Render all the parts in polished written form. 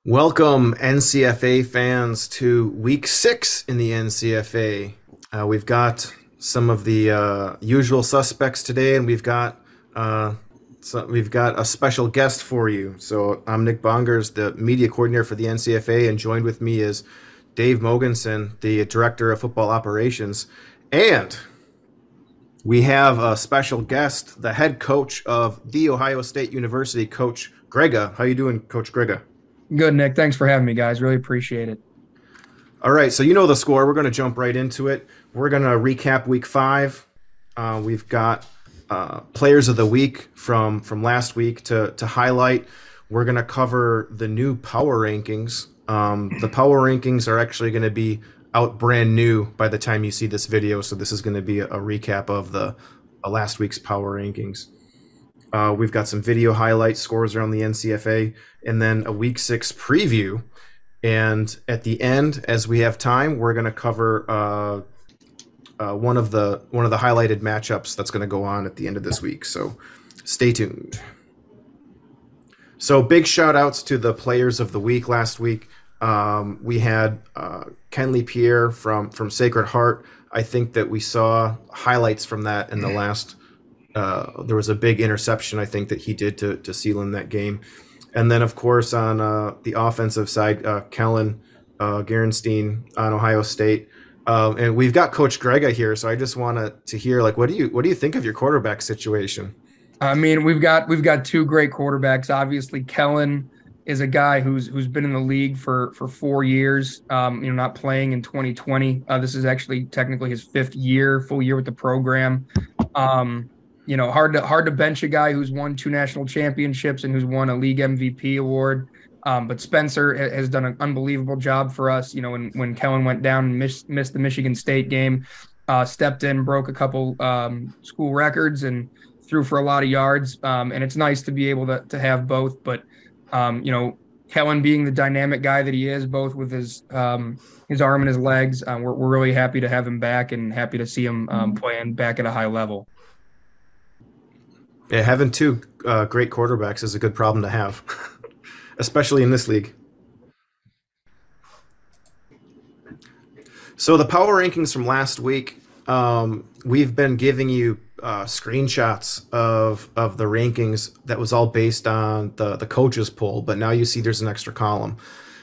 Welcome, NCFA fans, to week 6 in the NCFA. We've got some of the usual suspects today, and we've got a special guest for you. So I'm Nic Bongers, the media coordinator for the NCFA, and joined with me is Dave Mogensen, the director of football operations, and we have a special guest, the head coach of The Ohio State University, Coach Grega. How you doing, Coach Grega? Good, Nick. Thanks for having me, guys. Really appreciate it. All right, so you know the score. We're going to jump right into it. We're going to recap week 5. We've got players of the week from last week to highlight. We're going to cover the new power rankings. The power rankings are actually going to be out brand new by the time you see this video, so this is going to be a recap of the last week's power rankings. We've got some video highlights, scores around the NCFA, and then a week 6 preview. And at the end, as we have time, we're going to cover one of the highlighted matchups that's going to go on at the end of this week. So stay tuned. So big shout outs to the players of the week last week. We had Kenley Pierre from Sacred Heart. I think that we saw highlights from that in the last. There was a big interception, I think, that he did to seal in that game. And then, of course, on the offensive side, Kellen Gerenstein on Ohio State. And we've got Coach Grega here, so I just wanted to hear, like, what do you think of your quarterback situation? I mean, we've got two great quarterbacks. Obviously, Kellen is a guy who's been in the league for 4 years. Not playing in 2020. This is actually technically his 5th full year with the program. Hard to bench a guy who's won 2 national championships and who's won a league MVP award. But Spencer has done an unbelievable job for us. When Kellen went down and missed the Michigan State game, stepped in, broke a couple school records, and threw for a lot of yards. And it's nice to be able to have both. But Kellen being the dynamic guy that he is, both with his arm and his legs, we're really happy to have him back and happy to see him playing back at a high level. Yeah, having two great quarterbacks is a good problem to have, especially in this league. So the power rankings from last week, we've been giving you screenshots of the rankings that was all based on the coaches poll, but now you see there's an extra column.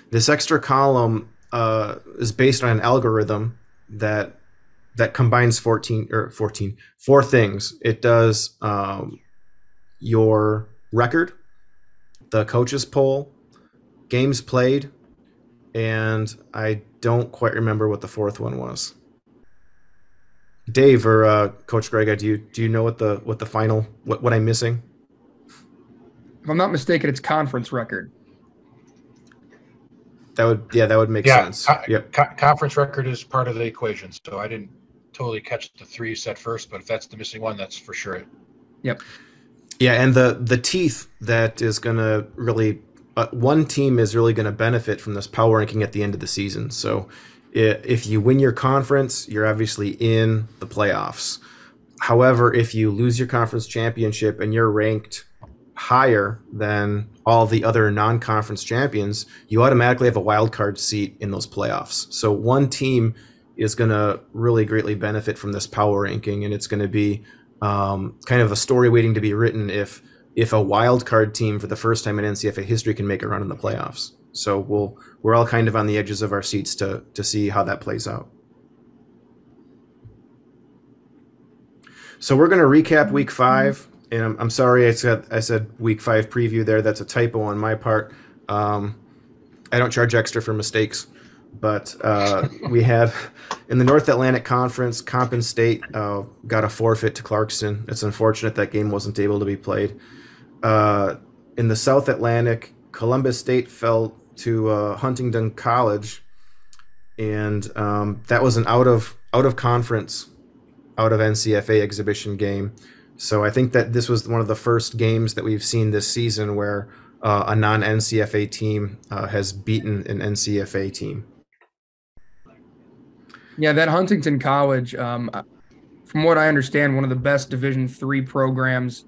This extra column is based on an algorithm that combines 4 things. It does your record, the coaches poll, games played, and I don't quite remember what the 4th one was. Dave or Coach Grega, do you know what the final what I'm missing? If I'm not mistaken, it's conference record. That would make sense. Yep. Conference record is part of the equation, so I didn't totally catch the 3 you said first, but if that's the missing one, that's for sure it. Yep. Yeah, and the teeth that is going to really one team is really going to benefit from this power ranking at the end of the season. So if you win your conference, you're obviously in the playoffs. However, if you lose your conference championship and you're ranked higher than all the other non-conference champions, you automatically have a wild card seat in those playoffs. So one team is going to really greatly benefit from this power ranking, and it's going to be kind of a story waiting to be written if a wild card team for the first time in NCFA history can make a run in the playoffs. So we're all kind of on the edges of our seats to see how that plays out. So we're going to recap week 5, and I'm sorry I said week 5 preview there. That's a typo on my part. I don't charge extra for mistakes. But we had in the North Atlantic Conference, Compton State got a forfeit to Clarkston. It's unfortunate that game wasn't able to be played. In the South Atlantic, Columbus State fell to Huntingdon College, and that was an out of conference, out of NCFA exhibition game. So I think that this was one of the first games that we've seen this season where a non-NCFA team has beaten an NCFA team. Yeah, that Huntington College, from what I understand, one of the best Division III programs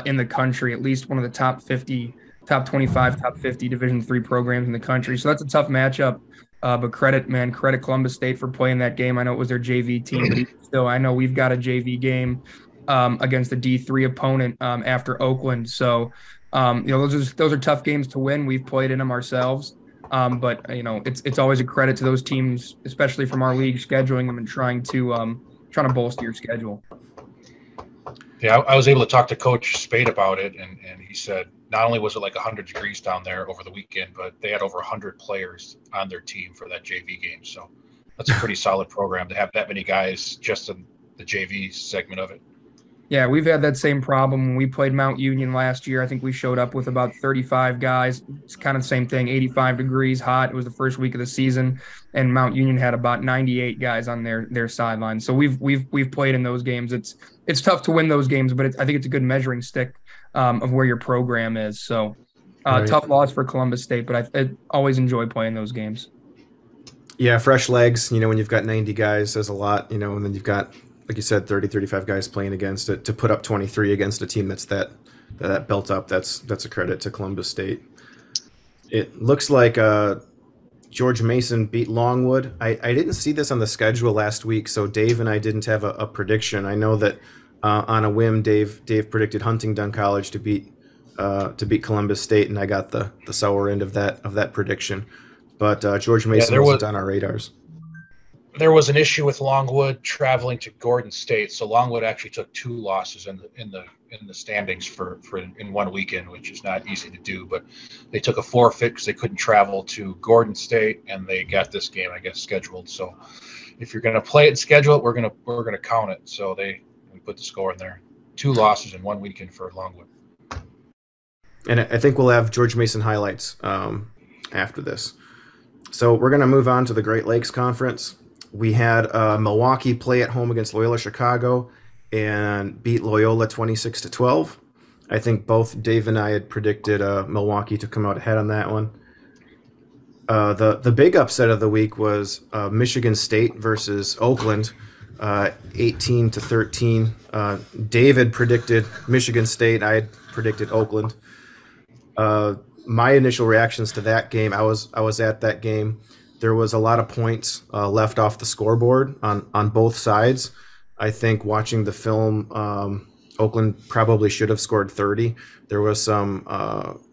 in the country, at least one of the top 50 top 25, top 50 Division III programs in the country. So that's a tough matchup. But credit Columbus State for playing that game. I know it was their JV team, but even still, I know we've got a JV game against a D3 opponent after Oakland. So, those are tough games to win. We've played in them ourselves. But it's always a credit to those teams, especially from our league, scheduling them and trying to bolster your schedule. Yeah, I was able to talk to Coach Spade about it, and he said not only was it like 100 degrees down there over the weekend, but they had over 100 players on their team for that JV game. So that's a pretty solid program to have that many guys just in the JV segment of it. Yeah, we've had that same problem when we played Mount Union last year. I think we showed up with about 35 guys. It's kind of the same thing, 85 degrees, hot. It was the first week of the season, and Mount Union had about 98 guys on their sideline. So we've played in those games. It's tough to win those games, but I think it's a good measuring stick of where your program is. So right. Tough loss for Columbus State, but I always enjoy playing those games. Yeah, fresh legs. When you've got 90 guys, there's a lot. And then you've got, like you said, 30, 35 guys playing against it. To put up 23 against a team that's that built up, that's a credit to Columbus State. It looks like George Mason beat Longwood. I didn't see this on the schedule last week, so Dave and I didn't have a prediction. I know that on a whim, Dave predicted Huntingdon College to beat Columbus State, and I got the sour end of that prediction. But George Mason wasn't on our radars. There was an issue with Longwood traveling to Gordon State, so Longwood actually took 2 losses in the standings for in one weekend, which is not easy to do. But they took a forfeit because they couldn't travel to Gordon State, and they got this game, I guess, scheduled. So if you're going to play it and schedule it, we're gonna count it. So we put the score in there. 2 losses in one weekend for Longwood. And I think we'll have George Mason highlights after this. So we're going to move on to the Great Lakes Conference. We had Milwaukee play at home against Loyola Chicago and beat Loyola 26-12. I think both Dave and I had predicted Milwaukee to come out ahead on that one. The big upset of the week was Michigan State versus Oakland, 18-13. David predicted Michigan State. I had predicted Oakland. My initial reactions to that game, I was at that game. There was a lot of points left off the scoreboard on both sides. I think watching the film, Oakland probably should have scored 30. There was some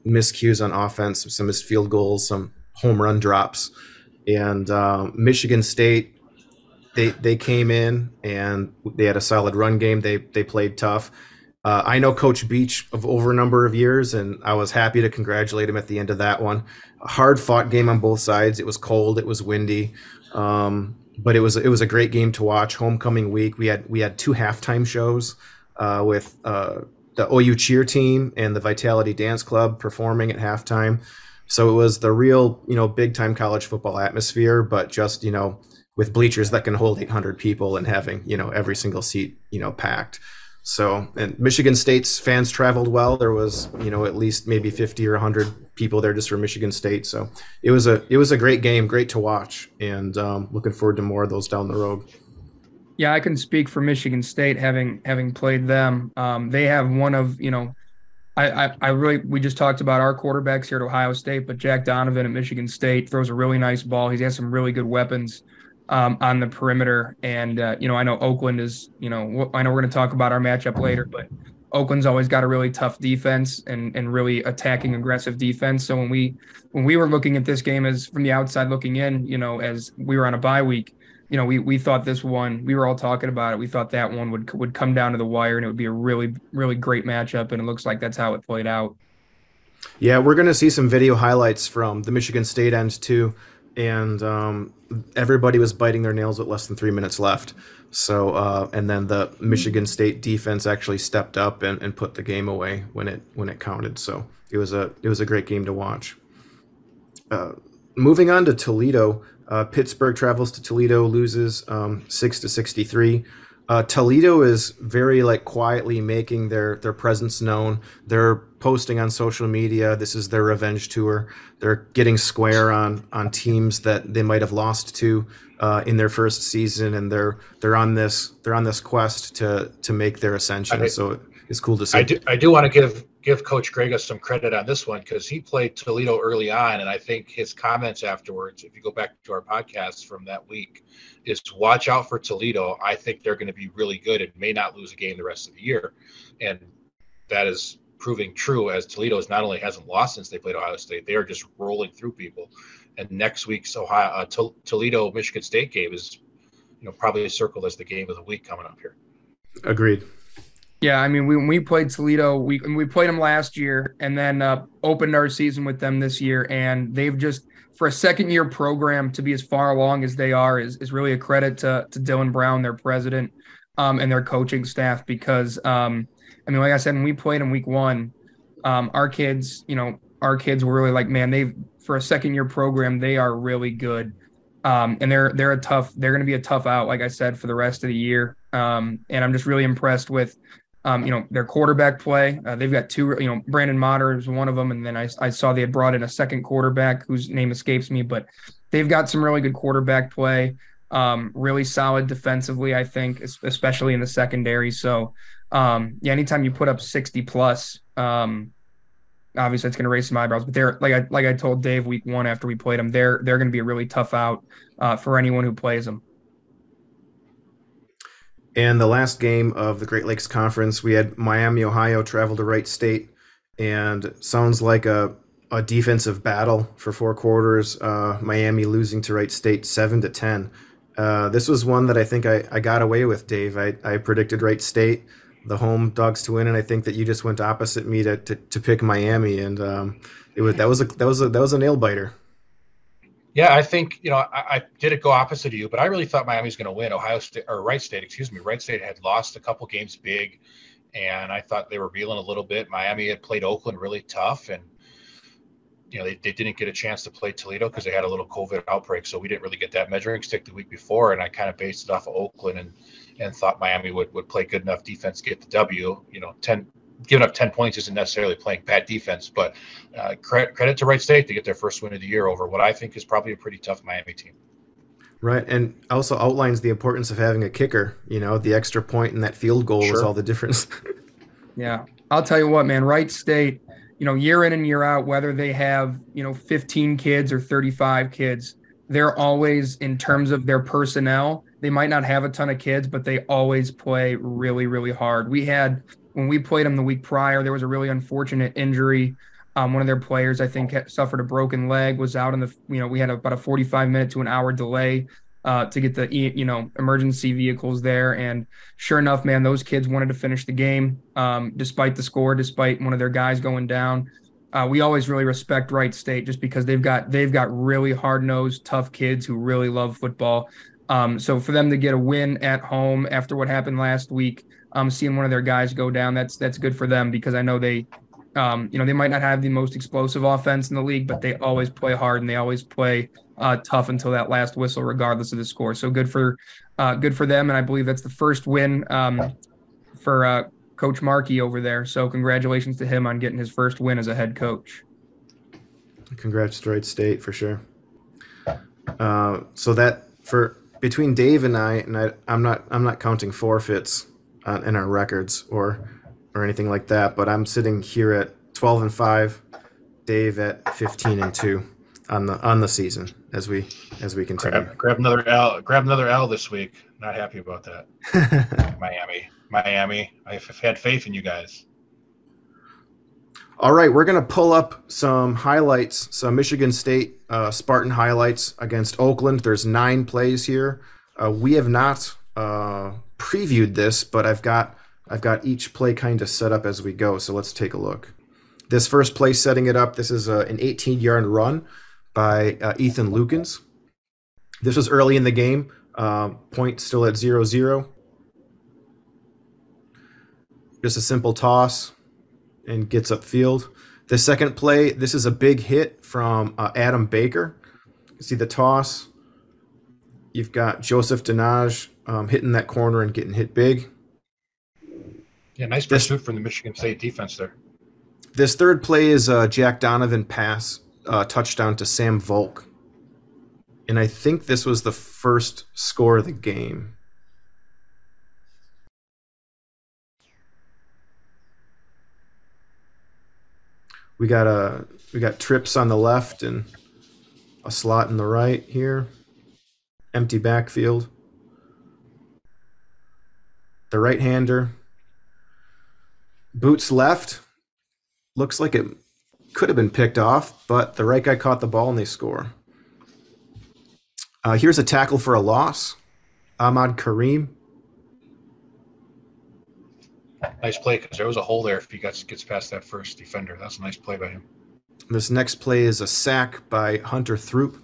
miscues on offense, some missed field goals, some home run drops. And Michigan State, they came in and they had a solid run game. They played tough. I know Coach Beach of over a number of years, and I was happy to congratulate him at the end of that one. A hard-fought game on both sides. It was cold. It was windy, but it was a great game to watch. Homecoming week, we had 2 halftime shows with the OU cheer team and the Vitality Dance Club performing at halftime. So it was the real, big-time college football atmosphere, but just with bleachers that can hold 800 people and having every single seat packed. So, and Michigan State's fans traveled well. There was, at least maybe 50 or 100 people there just for Michigan State. So it was a great game, great to watch, and looking forward to more of those down the road. Yeah, I can speak for Michigan State, having played them. They have one of, we just talked about our quarterbacks here at Ohio State, but Jack Donovan at Michigan State throws a really nice ball. He has some really good weapons on the perimeter. And, I know Oakland is, I know we're going to talk about our matchup later, but Oakland's always got a really tough defense and really attacking, aggressive defense. So when we were looking at this game as from the outside looking in, as we were on a bye week, we thought this one, we were all talking about it. We thought that one would come down to the wire and it would be a really, really great matchup. And it looks like that's how it played out. Yeah, we're going to see some video highlights from the Michigan State end too. And everybody was biting their nails with less than 3 minutes left. So, and then the Michigan State defense actually stepped up and put the game away when it counted. So it was a great game to watch. Moving on to Toledo, Pittsburgh travels to Toledo, loses 6-63. Toledo is very quietly making their presence known. They're posting on social media. This is their revenge tour. They're getting square on teams that they might have lost to in their first season, and they're on this quest to make their ascension. So it's cool to see. I do want to give Coach Grega some credit on this one because he played Toledo early on, and I think his comments afterwards, if you go back to our podcast from that week, is to watch out for Toledo. I think they're going to be really good and may not lose a game the rest of the year, and that is proving true as Toledo is not only hasn't lost since they played Ohio State, they are just rolling through people. And next week's Toledo Michigan State game is, probably circled as the game of the week coming up here. Agreed. Yeah, I mean, when we played Toledo, we played them last year and then opened our season with them this year. And they've just, for a second-year program to be as far along as they are is really a credit to Dylan Brown, their president, and their coaching staff. Because, I mean, like I said, when we played them week one, our kids were really like, man, for a second-year program, they are really good. And they're going to be a tough out, like I said, for the rest of the year. And I'm just really impressed with, their quarterback play. They've got two, Brandon Motter is one of them. And then I saw they had brought in a second quarterback whose name escapes me, but they've got some really good quarterback play, really solid defensively, I think, especially in the secondary. So, anytime you put up 60 plus, obviously it's going to raise some eyebrows, but they're like I told Dave week one after we played them, they're going to be a really tough out for anyone who plays them. And the last game of the Great Lakes Conference, we had Miami, Ohio travel to Wright State, and sounds like a defensive battle for 4 quarters. Miami losing to Wright State 7-10. This was one that I think I got away with, Dave. I predicted Wright State, the home dogs, to win, and I think that you just went opposite me to pick Miami, and that was a nail biter. Yeah, I think, I did it go opposite of you, but I really thought Miami was going to win. Wright State had lost a couple games big, and I thought they were reeling a little bit. Miami had played Oakland really tough, and they didn't get a chance to play Toledo because they had a little COVID outbreak, so we didn't really get that measuring stick the week before, and I kind of based it off of Oakland and thought Miami would play good enough defense to get the W. Giving up 10 points isn't necessarily playing bad defense, but credit to Wright State to get their first win of the year over what I think is probably a pretty tough Miami team. Right, and also outlines the importance of having a kicker. The extra point and that field goal was all the difference. Yeah, I'll tell you what, man, Wright State, year in and year out, whether they have, 15 kids or 35 kids, they're always, in terms of their personnel, they might not have a ton of kids, but they always play really, really hard. When we played them the week prior, there was a really unfortunate injury. One of their players, I think, suffered a broken leg, was out in the, we had about a 45-minute to an hour delay to get the, emergency vehicles there. And sure enough, man, those kids wanted to finish the game despite the score, despite one of their guys going down. We always really respect Wright State just because they've got really hard-nosed, tough kids who really love football. So for them to get a win at home after what happened last week, seeing one of their guys go down, that's good for them because I know they might not have the most explosive offense in the league, but they always play hard and they always play tough until that last whistle, regardless of the score. So good for them, and I believe that's the first win for Coach Markey over there. So congratulations to him on getting his first win as a head coach. Congrats to Wright State for sure. So that for between Dave and I'm not counting forfeits in our records or anything like that, but I'm sitting here at 12-5, Dave at 15-2 on the season as we continue. Grab another L this week. Not happy about that. Miami. I've had faith in you guys. All right, we're going to pull up some highlights, some Michigan State Spartan highlights against Oakland. There's 9 plays here. We have not previewed this, but I've got each play kind of set up as we go, so let's take a look. This first play setting it up, this is an 18-yard run by Ethan Lukens. This was early in the game, point still at 0-0. Just a simple toss and gets upfield. The second play, this is a big hit from Adam Baker. You see the toss. You've got Joseph Denage hitting that corner and getting hit big. Yeah, nice pursuit from the Michigan State defense there. This third play is a Jack Donovan pass touchdown to Sam Volk. And I think this was the first score of the game. We got trips on the left and a slot in the right here. Empty backfield. The right-hander. Boots left. Looks like it could have been picked off, but the right guy caught the ball and they score. Here's a tackle for a loss. Ahmad Kareem. Nice play, because there was a hole there if he gets past that first defender. That's a nice play by him. This next play is a sack by Hunter Throop.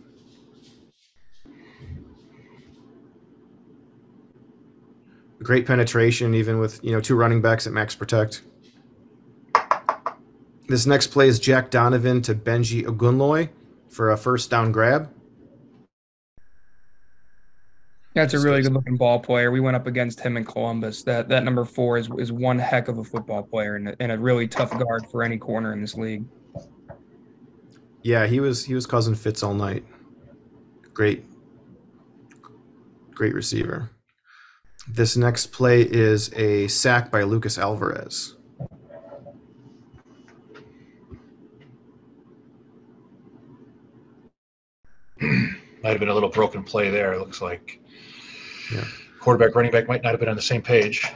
Great penetration, even with two running backs at max protect. This next play is Jack Donovan to Benji Ogunloy for a first down grab. That's a really good looking ball player. We went up against him in Columbus. That number 4 is one heck of a football player and a really tough guard for any corner in this league. Yeah, he was causing fits all night. Great receiver. This next play is a sack by Lucas Alvarez. Might have been a little broken play there, it looks like. Yeah. Quarterback, running back might not have been on the same page.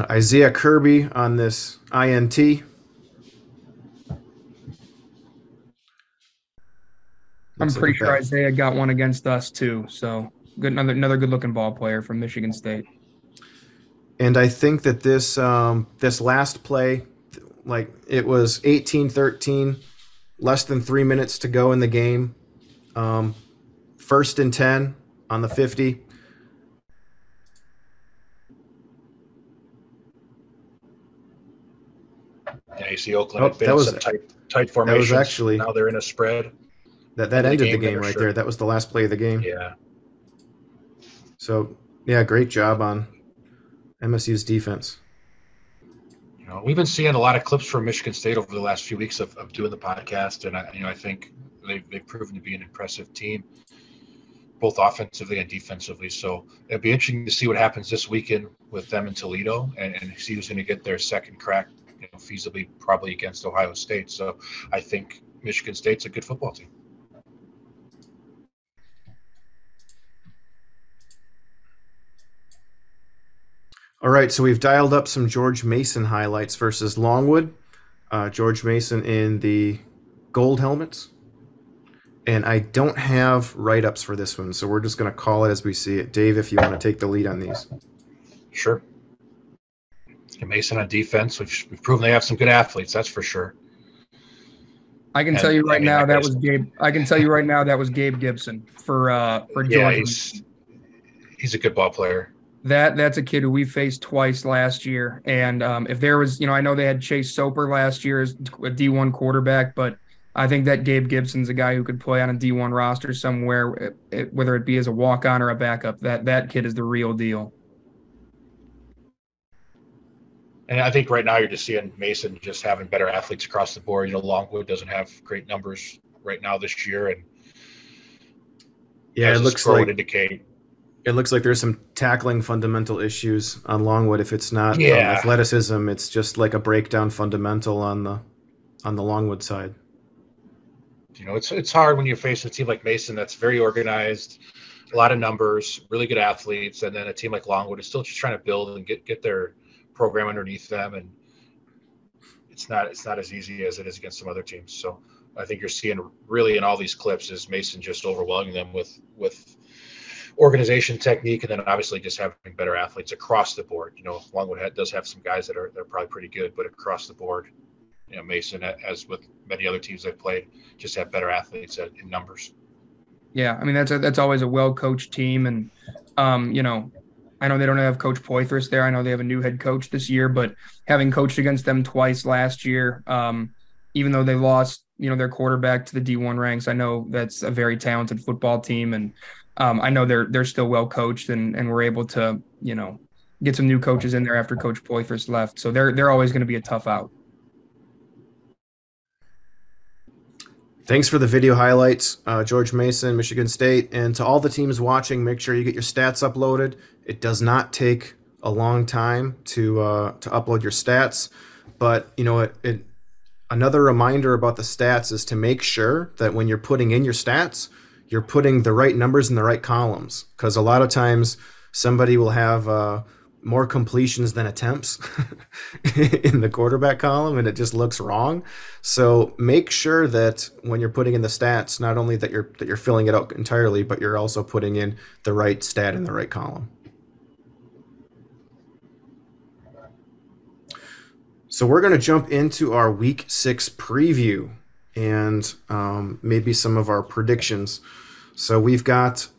Isaiah Kirby on this INT. I'm pretty sure Isaiah got one against us too. So good, another good looking ball player from Michigan State. And I think that this last play, like it was 18-13, less than 3 minutes to go in the game. 1st and 10 on the 50. Yeah, you see Oakland had been in some tight formations. That was actually, now they're in a spread. That ended the game right there. That was the last play of the game. Yeah. So, yeah, great job on MSU's defense. We've been seeing a lot of clips from Michigan State over the last few weeks of doing the podcast, and I think they've proven to be an impressive team, both offensively and defensively. So it'll be interesting to see what happens this weekend with them in Toledo, and see who's going to get their second crack, feasibly probably against Ohio State. So I think Michigan State's a good football team. All right, so we've dialed up some George Mason highlights versus Longwood. George Mason in the gold helmets. And I don't have write-ups for this one, so we're just going to call it as we see it. Dave, if you want to take the lead on these. Sure. And Mason on defense, which we've proven they have some good athletes, that's for sure. I can tell you right now that was Gabe. I can tell you right now that was Gabe Gibson for George. Yeah, he's a good ball player. That's a kid who we faced twice last year. And if there was, I know they had Chase Soper last year as a D1 quarterback, but I think that Gabe Gibson's a guy who could play on a D1 roster somewhere, whether it be as a walk-on or a backup. That kid is the real deal. And I think right now you're just seeing Mason just having better athletes across the board. Longwood doesn't have great numbers right now this year. And yeah, it looks like indicate. It looks like there's some tackling fundamental issues on Longwood. If it's not athleticism, it's just like a breakdown fundamental on the Longwood side. It's hard when you face a team like Mason that's very organized, a lot of numbers, really good athletes, and then a team like Longwood is still just trying to build and get their program underneath them, and it's not as easy as it is against some other teams. So I think you're seeing really in all these clips is Mason just overwhelming them with organization, technique, and then obviously just having better athletes across the board. Longwood does have some guys that are probably pretty good, but across the board, Mason, as with many other teams they've played, just have better athletes in numbers. Yeah, I mean that's always a well-coached team, and I know they don't have Coach Poitras there. I know they have a new head coach this year, but having coached against them twice last year, even though they lost, their quarterback to the D1 ranks, I know that's a very talented football team, and I know they're still well coached, and we're able to, get some new coaches in there after Coach Poitras left. So they're always going to be a tough out. Thanks for the video highlights, George Mason, Michigan State. And to all the teams watching, make sure you get your stats uploaded. It does not take a long time to upload your stats, but Another reminder about the stats is to make sure that when you're putting in your stats, you're putting the right numbers in the right columns. Because a lot of times somebody will have more completions than attempts in the quarterback column, and it just looks wrong. So make sure that when you're putting in the stats, not only that you're filling it out entirely, but you're also putting in the right stat in the right column. So we're going to jump into our Week 6 preview and maybe some of our predictions. So we've got,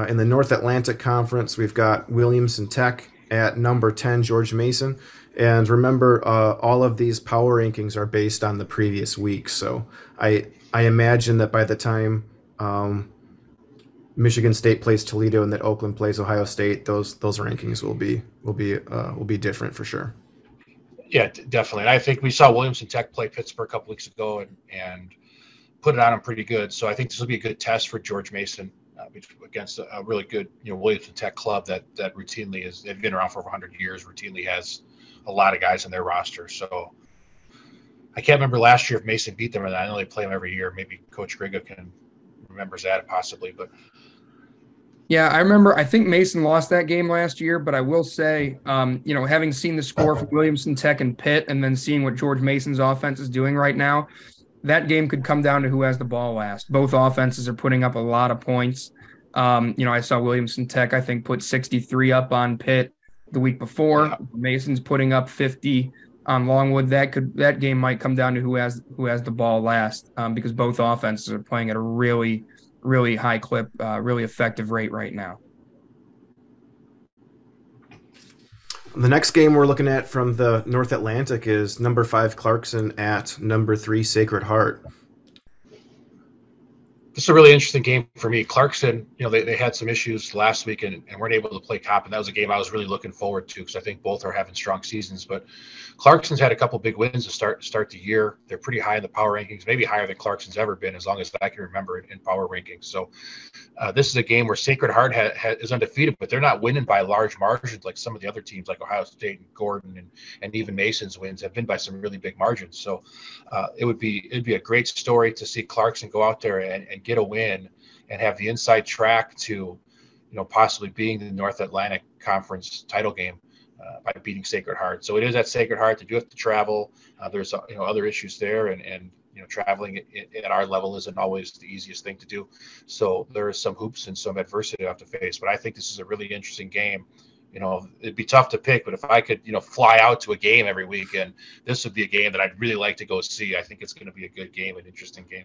in the North Atlantic Conference, we've got Williamson Tech at number 10, George Mason. And remember, all of these power rankings are based on the previous week. So I imagine that by the time Michigan State plays Toledo and that Oakland plays Ohio State, those rankings will be different for sure. Yeah, definitely. And I think we saw Williamson Tech play Pittsburgh a couple weeks ago and put it on them pretty good. So I think this will be a good test for George Mason against a really good, Williamson Tech club that routinely they've been around for over 100 years, routinely has a lot of guys on their roster. So I can't remember last year if Mason beat them, and I know they play them every year. Maybe Coach Grega remembers that possibly, but. Yeah, I remember. I think Mason lost that game last year, but I will say, having seen the score for Williamson Tech and Pitt, and then seeing what George Mason's offense is doing right now, that game could come down to who has the ball last. Both offenses are putting up a lot of points. I saw Williamson Tech, I think, put 63 up on Pitt the week before. Yeah. Mason's putting up 50 on Longwood. That game might come down to who has the ball last, because both offenses are playing at a really, really high clip, really effective rate right now. The next game we're looking at from the North Atlantic is number 5 Clarkson at number 3 Sacred Heart. This is a really interesting game for me. Clarkson, they had some issues last week and weren't able to play Coppin. That was a game I was really looking forward to because I think both are having strong seasons. But Clarkson's had a couple big wins to start the year. They're pretty high in the power rankings, maybe higher than Clarkson's ever been, as long as I can remember in power rankings. So this is a game where Sacred Heart is undefeated, but they're not winning by large margins like some of the other teams, like Ohio State and Gordon and even Mason's wins have been by some really big margins. So it'd be a great story to see Clarkson go out there and get a win and have the inside track to, possibly being the North Atlantic Conference title game by beating Sacred Heart. So it is at Sacred Heart. They do have to travel. There's other issues there, and traveling at our level isn't always the easiest thing to do. So there is some hoops and some adversity I have to face. But I think this is a really interesting game. It'd be tough to pick, but if I could, fly out to a game every weekend, this would be a game that I'd really like to go see. I think it's going to be a good game, an interesting game.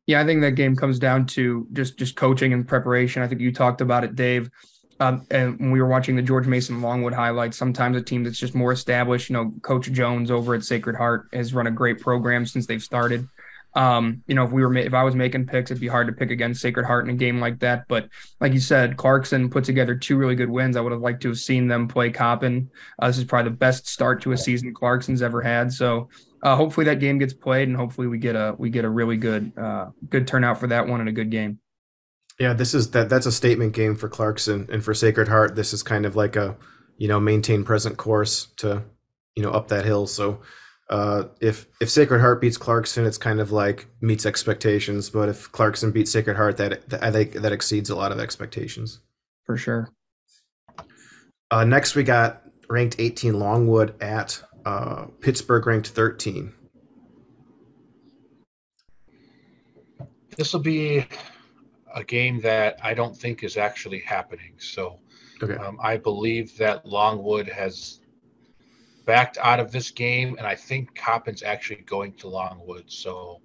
Yeah, I think that game comes down to just coaching and preparation. I think you talked about it, Dave. And when we were watching the George Mason Longwood highlights, sometimes a team that's just more established, Coach Jones over at Sacred Heart has run a great program since they've started. If I was making picks, it'd be hard to pick against Sacred Heart in a game like that. But like you said, Clarkson put together 2 really good wins. I would have liked to have seen them play Coppin. This is probably the best start to a season Clarkson's ever had. So hopefully that game gets played, and hopefully we get a really good turnout for that one and a good game. Yeah, that's a statement game for Clarkson, and for Sacred Heart, this is kind of like a maintain present course to up that hill. So if Sacred Heart beats Clarkson, it's kind of like meets expectations. But if Clarkson beats Sacred Heart, I think that exceeds a lot of expectations. For sure. Next, we got ranked 18 Longwood at Pittsburgh, ranked 13. This will be a game that I don't think is actually happening. So okay. I believe that Longwood has backed out of this game, and I think Coppin's actually going to Longwood. So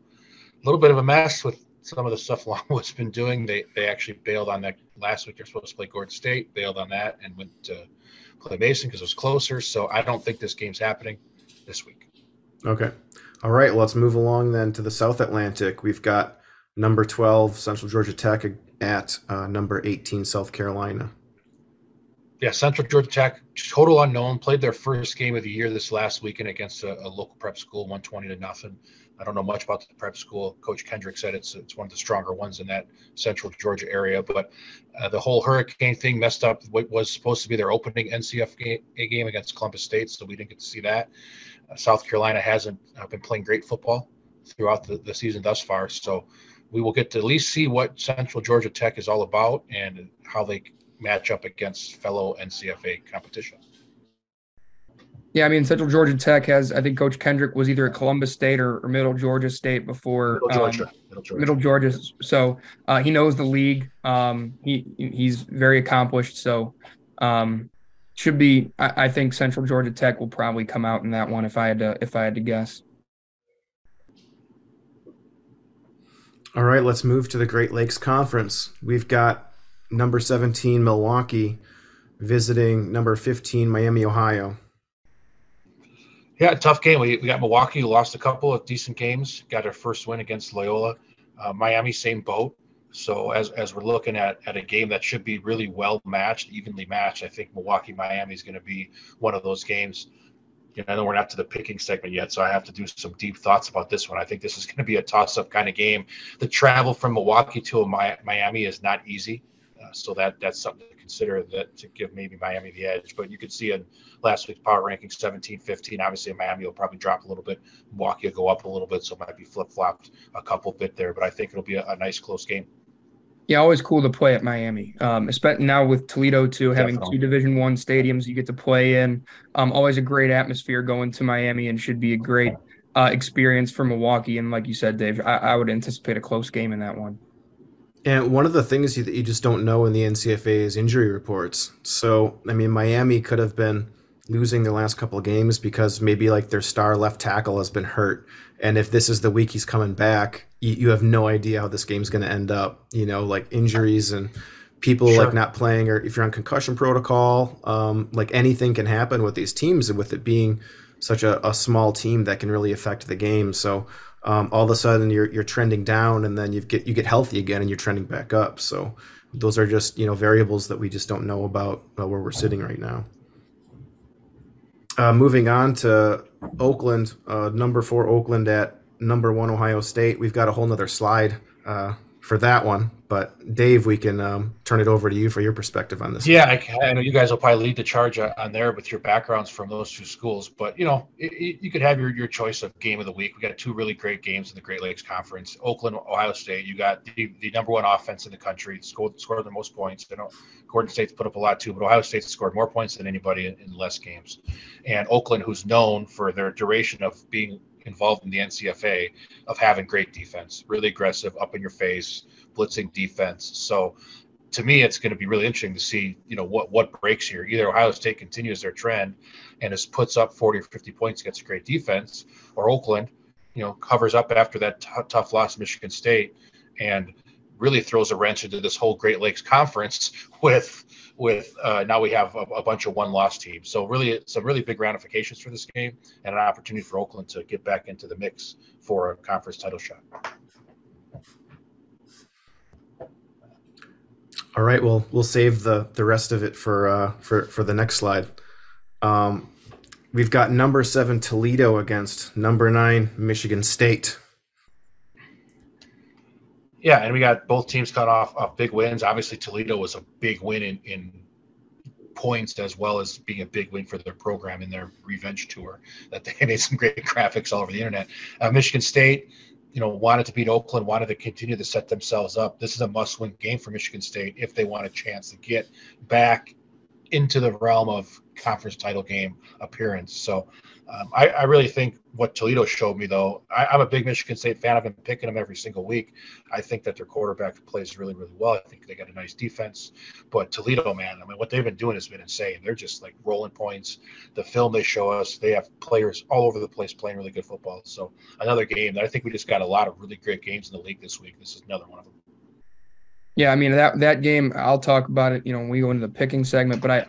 a little bit of a mess with some of the stuff Longwood's been doing. They actually bailed on that last week. They're supposed to play Gordon State, bailed on that, and went to play Mason because it was closer. So I don't think this game's happening this week. Okay. All right. Well, let's move along then to the South Atlantic. We've got number 12 Central Georgia Tech at number 18 South Carolina. Yeah, Central Georgia Tech, total unknown, played their first game of the year this last weekend against a local prep school, 120-0. I don't know much about the prep school. Coach Kendrick said it's one of the stronger ones in that central Georgia area. But the whole hurricane thing messed up what was supposed to be their opening NCFA game against Columbus State, so we didn't get to see that. South Carolina hasn't been playing great football throughout the season thus far, so we will get to at least see what Central Georgia Tech is all about and how they match up against fellow NCFA competition. Yeah, I mean, Central Georgia Tech has, I think Coach Kendrick was either at Columbus State or Middle Georgia State before. Middle Georgia. So he knows the league. He's very accomplished. So should be. I think Central Georgia Tech will probably come out in that one if I had to guess. All right, let's move to the Great Lakes Conference. We've got number 17 Milwaukee visiting number 15 Miami, Ohio. Yeah, tough game. We got Milwaukee, who lost a couple of decent games, got their first win against Loyola. Miami, same boat. So as we're looking at a game that should be really well matched, evenly matched, I think Milwaukee-Miami is going to be one of those games. I know we're not to the picking segment yet, so I have to do some deep thoughts about this one. I think this is going to be a toss-up kind of game. The travel from Milwaukee to Miami is not easy, so that's something to consider, that to give maybe Miami the edge. But you could see in last week's power ranking 17-15. Obviously, Miami will probably drop a little bit. Milwaukee will go up a little bit, so it might be flip-flopped a couple bit there. But I think it'll be a nice, close game. Yeah, always cool to play at Miami. Especially now with Toledo too, having Definitely. 2 Division I stadiums you get to play in. Always a great atmosphere going to Miami, and should be a great experience for Milwaukee. And like you said, Dave, I would anticipate a close game in that one. And one of the things that you just don't know in the NCFA is injury reports. So, I mean, Miami could have been losing their last couple of games because maybe like their star left tackle has been hurt. And if this is the week he's coming back, you have no idea how this game's going to end up, like injuries and people Sure. like not playing, or if you're on concussion protocol, like anything can happen with these teams, and with it being such a small team that can really affect the game. So all of a sudden you're trending down, and then you get healthy again and you're trending back up. So those are just, variables that we just don't know about where we're sitting right now. Moving on to Oakland, number 4 Oakland at number 1 Ohio State. We've got a whole nother slide for that one, but Dave, we can turn it over to you for your perspective on this. Yeah, I know you guys will probably lead the charge on there with your backgrounds from those 2 schools, but you could have your choice of game of the week. We got 2 really great games in the Great Lakes Conference. Oakland, Ohio State. You got the number 1 offense in the country, scored the most points. Gordon State's put up a lot too, but Ohio State's scored more points than anybody in less games. And Oakland, who's known for their duration of being involved in the NCFA, of having great defense, really aggressive, up in your face, blitzing defense. So to me, it's going to be really interesting to see, what breaks here. Either Ohio State continues their trend and puts up 40 or 50 points against a great defense, or Oakland, covers up after that tough loss to Michigan State and really throws a wrench into this whole Great Lakes Conference with now we have a bunch of 1-loss teams. So really, some really big ramifications for this game, and an opportunity for Oakland to get back into the mix for a conference title shot. All right, well, we'll save the rest of it for the next slide. We've got number 7 Toledo against number 9 Michigan State. Yeah, and we got both teams cut off big wins. Obviously, Toledo was a big win in points, as well as being a big win for their program in their revenge tour. That they made some great graphics all over the internet. Michigan State, wanted to beat Oakland, wanted to continue to set themselves up. This is a must-win game for Michigan State if they want a chance to get back into the realm of conference title game appearance. So I really think what Toledo showed me, though, I'm a big Michigan State fan. I've been picking them every single week. I think that their quarterback plays really, really well. I think they got a nice defense. But Toledo, man, what they've been doing has been insane. They're just like rolling points. The film they show us, they have players all over the place playing really good football. So another game that I think we just got a lot of really great games in the league this week. This is another one of them. Yeah, I mean, that game, I'll talk about it, when we go into the picking segment, but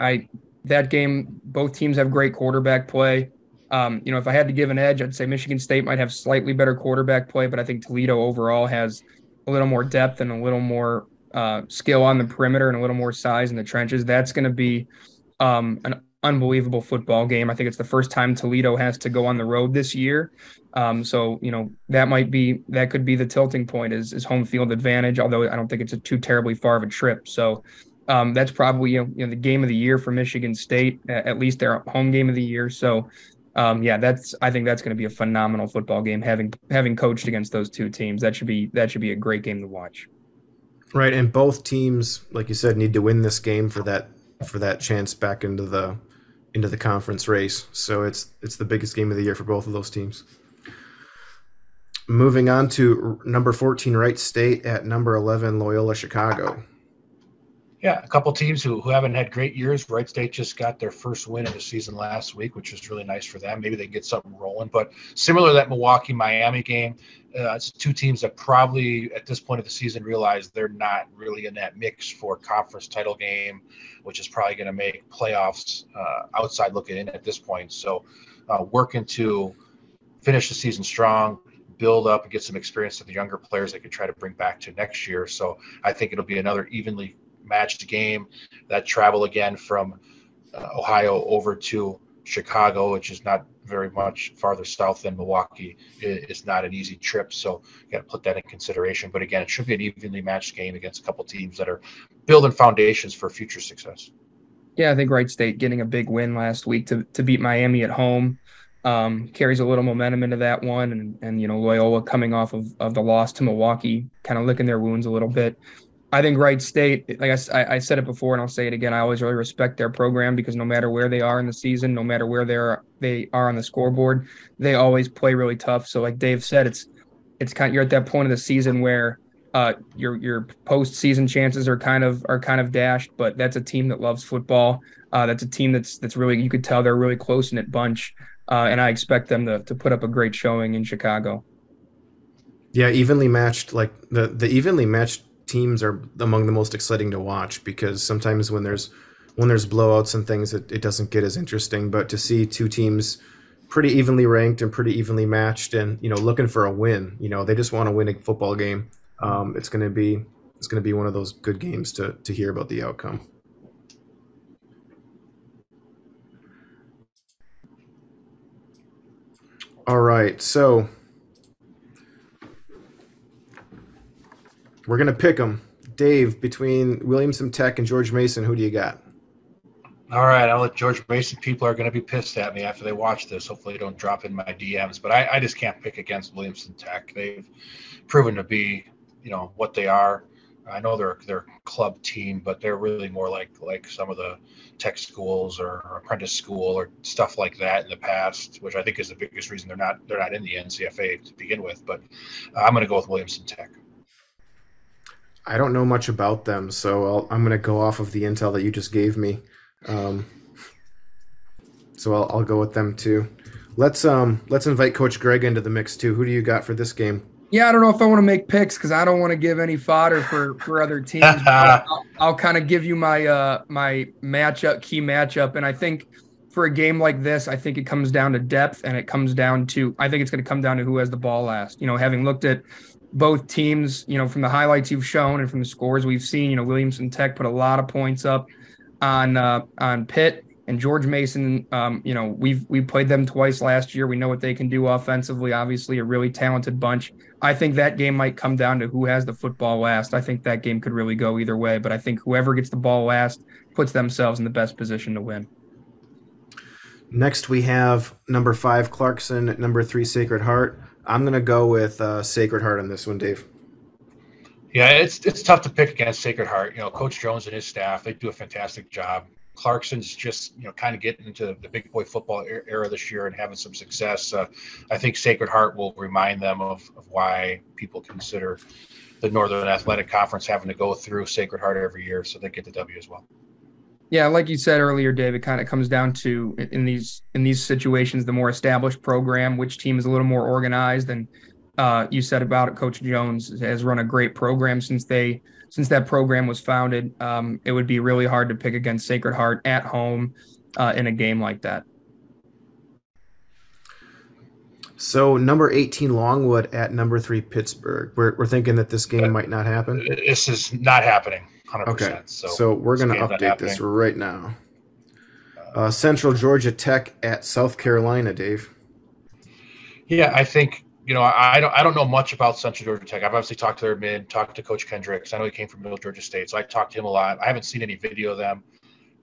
that game, both teams have great quarterback play. If I had to give an edge, I'd say Michigan State might have slightly better quarterback play, but I think Toledo overall has a little more depth and a little more skill on the perimeter and a little more size in the trenches. That's going to be an unbelievable football game. I think it's the first time Toledo has to go on the road this year. So, that could be the tilting point is home field advantage, although I don't think it's a too terribly far of a trip. So that's probably, the game of the year for Michigan State, at least their home game of the year. So I think that's going to be a phenomenal football game, having coached against those two teams. That should be a great game to watch. Right, and both teams, like you said, need to win this game for that chance back into the conference race. So it's the biggest game of the year for both of those teams. Moving on to number 14 Wright State at number 11 Loyola Chicago. Yeah, a couple teams who haven't had great years. Wright State just got their first win of the season last week, which was really nice for them. Maybe they get something rolling. But similar to that Milwaukee-Miami game, it's two teams that probably at this point of the season realize they're not really in that mix for conference title game, which is probably going to make playoffs outside looking in at this point. So working to finish the season strong, build up and get some experience to the younger players they can try to bring back to next year. So I think it'll be another evenly matched game. That travel again from Ohio over to Chicago, which is not very much farther south than Milwaukee, is not an easy trip. So you got to put that in consideration. But again, it should be an evenly matched game against a couple teams that are building foundations for future success. Yeah, I think Wright State getting a big win last week to beat Miami at home carries a little momentum into that one. And Loyola coming off of the loss to Milwaukee, kind of licking their wounds a little bit. I think Wright State, like I said it before and I'll say it again, I always really respect their program because no matter where they are in the season, no matter where they are on the scoreboard, they always play really tough. So like Dave said, it's kind of, you're at that point of the season where your postseason chances are kind of dashed, but that's a team that loves football. That's a team that's really, you could tell they're a really close-knit bunch. And I expect them to put up a great showing in Chicago. Yeah, evenly matched, like the evenly matched teams are among the most exciting to watch because sometimes when there's blowouts and things, it doesn't get as interesting. But to see two teams pretty evenly ranked and pretty evenly matched and looking for a win, they just want to win a football game. It's going to be one of those good games to hear about the outcome. All right, so we're going to pick them. Dave, between Williamson Tech and George Mason, who do you got? All right, I'll let George Mason. People are going to be pissed at me after they watch this. Hopefully they don't drop in my DMs. But I just can't pick against Williamson Tech. They've proven to be, what they are. I know they're a club team, but they're really more like some of the tech schools or apprentice school or stuff like that in the past, which I think is the biggest reason they're not in the NCFA to begin with. But I'm going to go with Williamson Tech. I don't know much about them, so I'm going to go off of the intel that you just gave me. So I'll go with them too. Let's invite Coach Grega into the mix too. Who do you got for this game? Yeah, I don't know if I want to make picks because I don't want to give any fodder for other teams. I'll kind of give you my my key matchup, and I think for a game like this, I think it comes down to depth, and I think it's going to come down to who has the ball last. Having looked at both teams, from the highlights you've shown and from the scores we've seen, Williamson Tech put a lot of points up on Pitt. And George Mason, we played them twice last year. We know what they can do offensively. Obviously, a really talented bunch. I think that game might come down to who has the football last. I think that game could really go either way. But I think whoever gets the ball last puts themselves in the best position to win. Next, we have number 5 Clarkson, number 3 Sacred Heart. I'm going to go with Sacred Heart on this one, Dave. Yeah, it's tough to pick against Sacred Heart. Coach Jones and his staff, they do a fantastic job. Clarkson's just, kind of getting into the big boy football era this year and having some success. I think Sacred Heart will remind them of why people consider the Northern Athletic Conference having to go through Sacred Heart every year, so they get the W as well. Yeah, like you said earlier, Dave, it kind of comes down to in these situations, the more established program, which team is a little more organized. And you said about it, Coach Jones has run a great program since that program was founded. It would be really hard to pick against Sacred Heart at home in a game like that. So number 18 Longwood at number 3 Pittsburgh. We're thinking that this game might not happen. This is not happening. 100%. Okay, so we're going to update this right now. Central Georgia Tech at South Carolina, Dave. Yeah, I think, I don't know much about Central Georgia Tech. I've obviously talked to their mid, talked to Coach Kendricks. I know he came from Middle Georgia State, so I talked to him a lot. I haven't seen any video of them.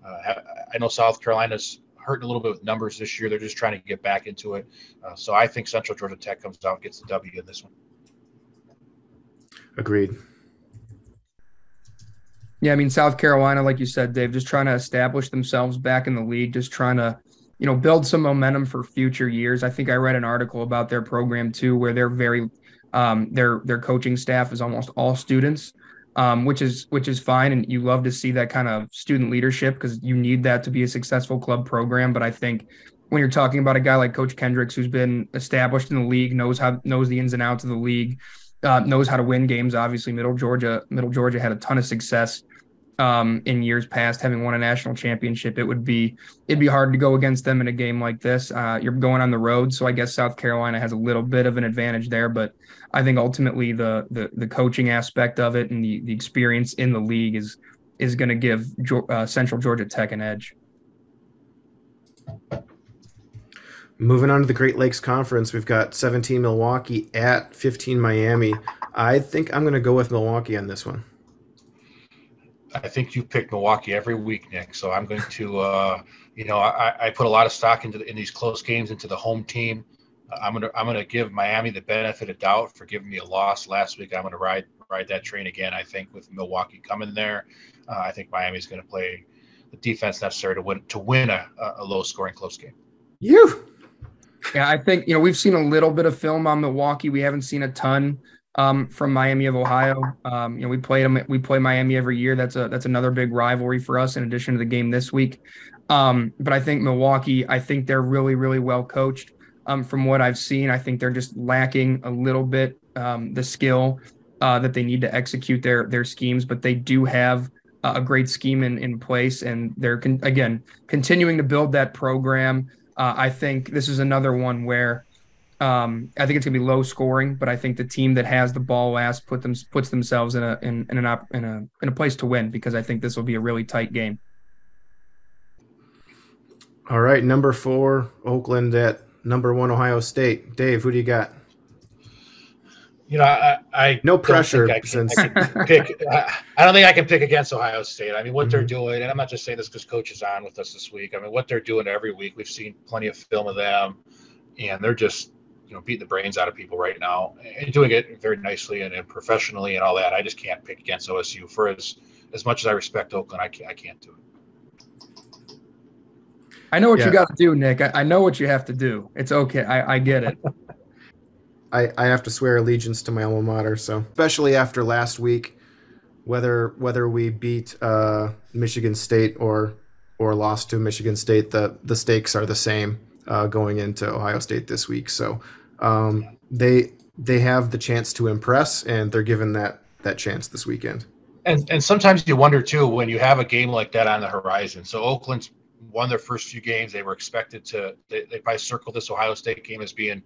I know South Carolina's hurting a little bit with numbers this year. They're just trying to get back into it. So I think Central Georgia Tech comes out and gets the W in this one. Agreed. Yeah, I mean, South Carolina, like you said, Dave, just trying to establish themselves back in the league, just trying to, build some momentum for future years. I think I read an article about their program too, where they're very, their coaching staff is almost all students, which is fine, and you love to see that kind of student leadership because you need that to be a successful club program. But I think when you're talking about a guy like Coach Kendricks, who's been established in the league, knows the ins and outs of the league, knows how to win games. Obviously, Middle Georgia had a ton of success in years past, having won a national championship. It'd be hard to go against them in a game like this. You're going on the road, so I guess South Carolina has a little bit of an advantage there. But I think ultimately the coaching aspect of it and the experience in the league is going to give Central Georgia Tech an edge. Moving on to the Great Lakes Conference, we've got 17 Milwaukee at 15 Miami. I think I'm going to go with Milwaukee on this one. I think you pick Milwaukee every week, Nick. So I'm going to, I put a lot of stock in these close games into the home team. I'm gonna give Miami the benefit of doubt for giving me a loss last week. I'm going to ride that train again. I think with Milwaukee coming there, I think Miami's going to play the defense necessary to win a low scoring close game. Yeah, I think we've seen a little bit of film on Milwaukee. We haven't seen a ton from Miami of Ohio. We play Miami every year. That's another big rivalry for us in addition to the game this week. But I think Milwaukee, I think they're really, really well coached. From what I've seen, I think they're just lacking a little bit the skill that they need to execute their schemes, but they do have a great scheme in place, and they're continuing to build that program. I think this is another one where I think it's gonna be low scoring, but I think the team that has the ball last puts themselves in a place to win, because I think this will be a really tight game. All right, number 4, Oakland at number 1, Ohio State. Dave, who do you got? I no pressure. I don't think I can pick against Ohio State. I mean, what they're doing, and I'm not just saying this because Coach is on with us this week. I mean, what they're doing every week, we've seen plenty of film of them, and they're just beating the brains out of people right now and doing it very nicely and professionally and all that. I just can't pick against OSU. For as much as I respect Oakland, I can't do it. I know what you got to do, Nick. I know what you have to do. It's okay. I get it. I have to swear allegiance to my alma mater. So especially after last week, whether we beat Michigan State or lost to Michigan State, the stakes are the same going into Ohio State this week. So they have the chance to impress, and they're given that chance this weekend. And sometimes you wonder too when you have a game like that on the horizon. So Oakland's won their first few games. They were expected to. They probably circled this Ohio State game as being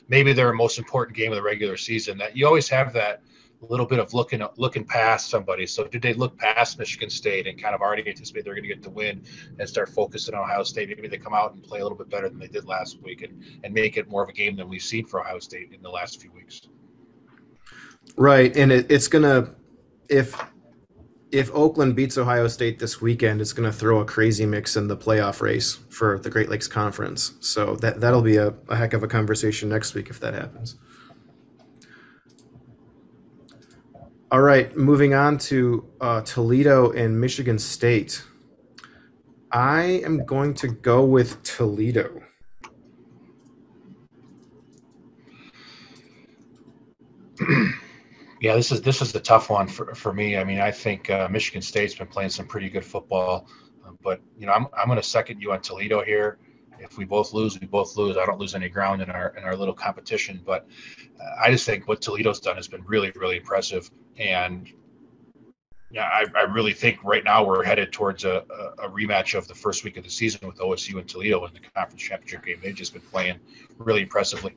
maybe their most important game of the regular season. That you always have that little bit of looking past somebody. So did they look past Michigan State and kind of already anticipate they're going to get the win and start focusing on Ohio State? Maybe they come out and play a little bit better than they did last week and make it more of a game than we've seen for Ohio State in the last few weeks. Right, and it's gonna if Oakland beats Ohio State this weekend, it's going to throw a crazy mix in the playoff race for the Great Lakes Conference. So that'll be a heck of a conversation next week if that happens. All right, moving on to Toledo and Michigan State. I am going to go with Toledo. Yeah, this is the tough one for me. I mean, I think Michigan State's been playing some pretty good football, but I'm going to second you on Toledo here. If we both lose, we both lose. I don't lose any ground in our little competition, but I just think what Toledo's done has been really, really impressive. And yeah, I really think right now we're headed towards a rematch of the first week of the season with OSU and Toledo in the conference championship game. They've just been playing really impressively.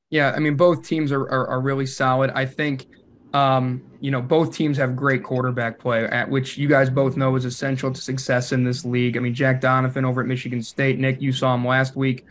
Yeah, I mean, both teams are really solid. I think, both teams have great quarterback play, which you guys both know is essential to success in this league. I mean, Jack Donovan over at Michigan State. Nick, you saw him last week.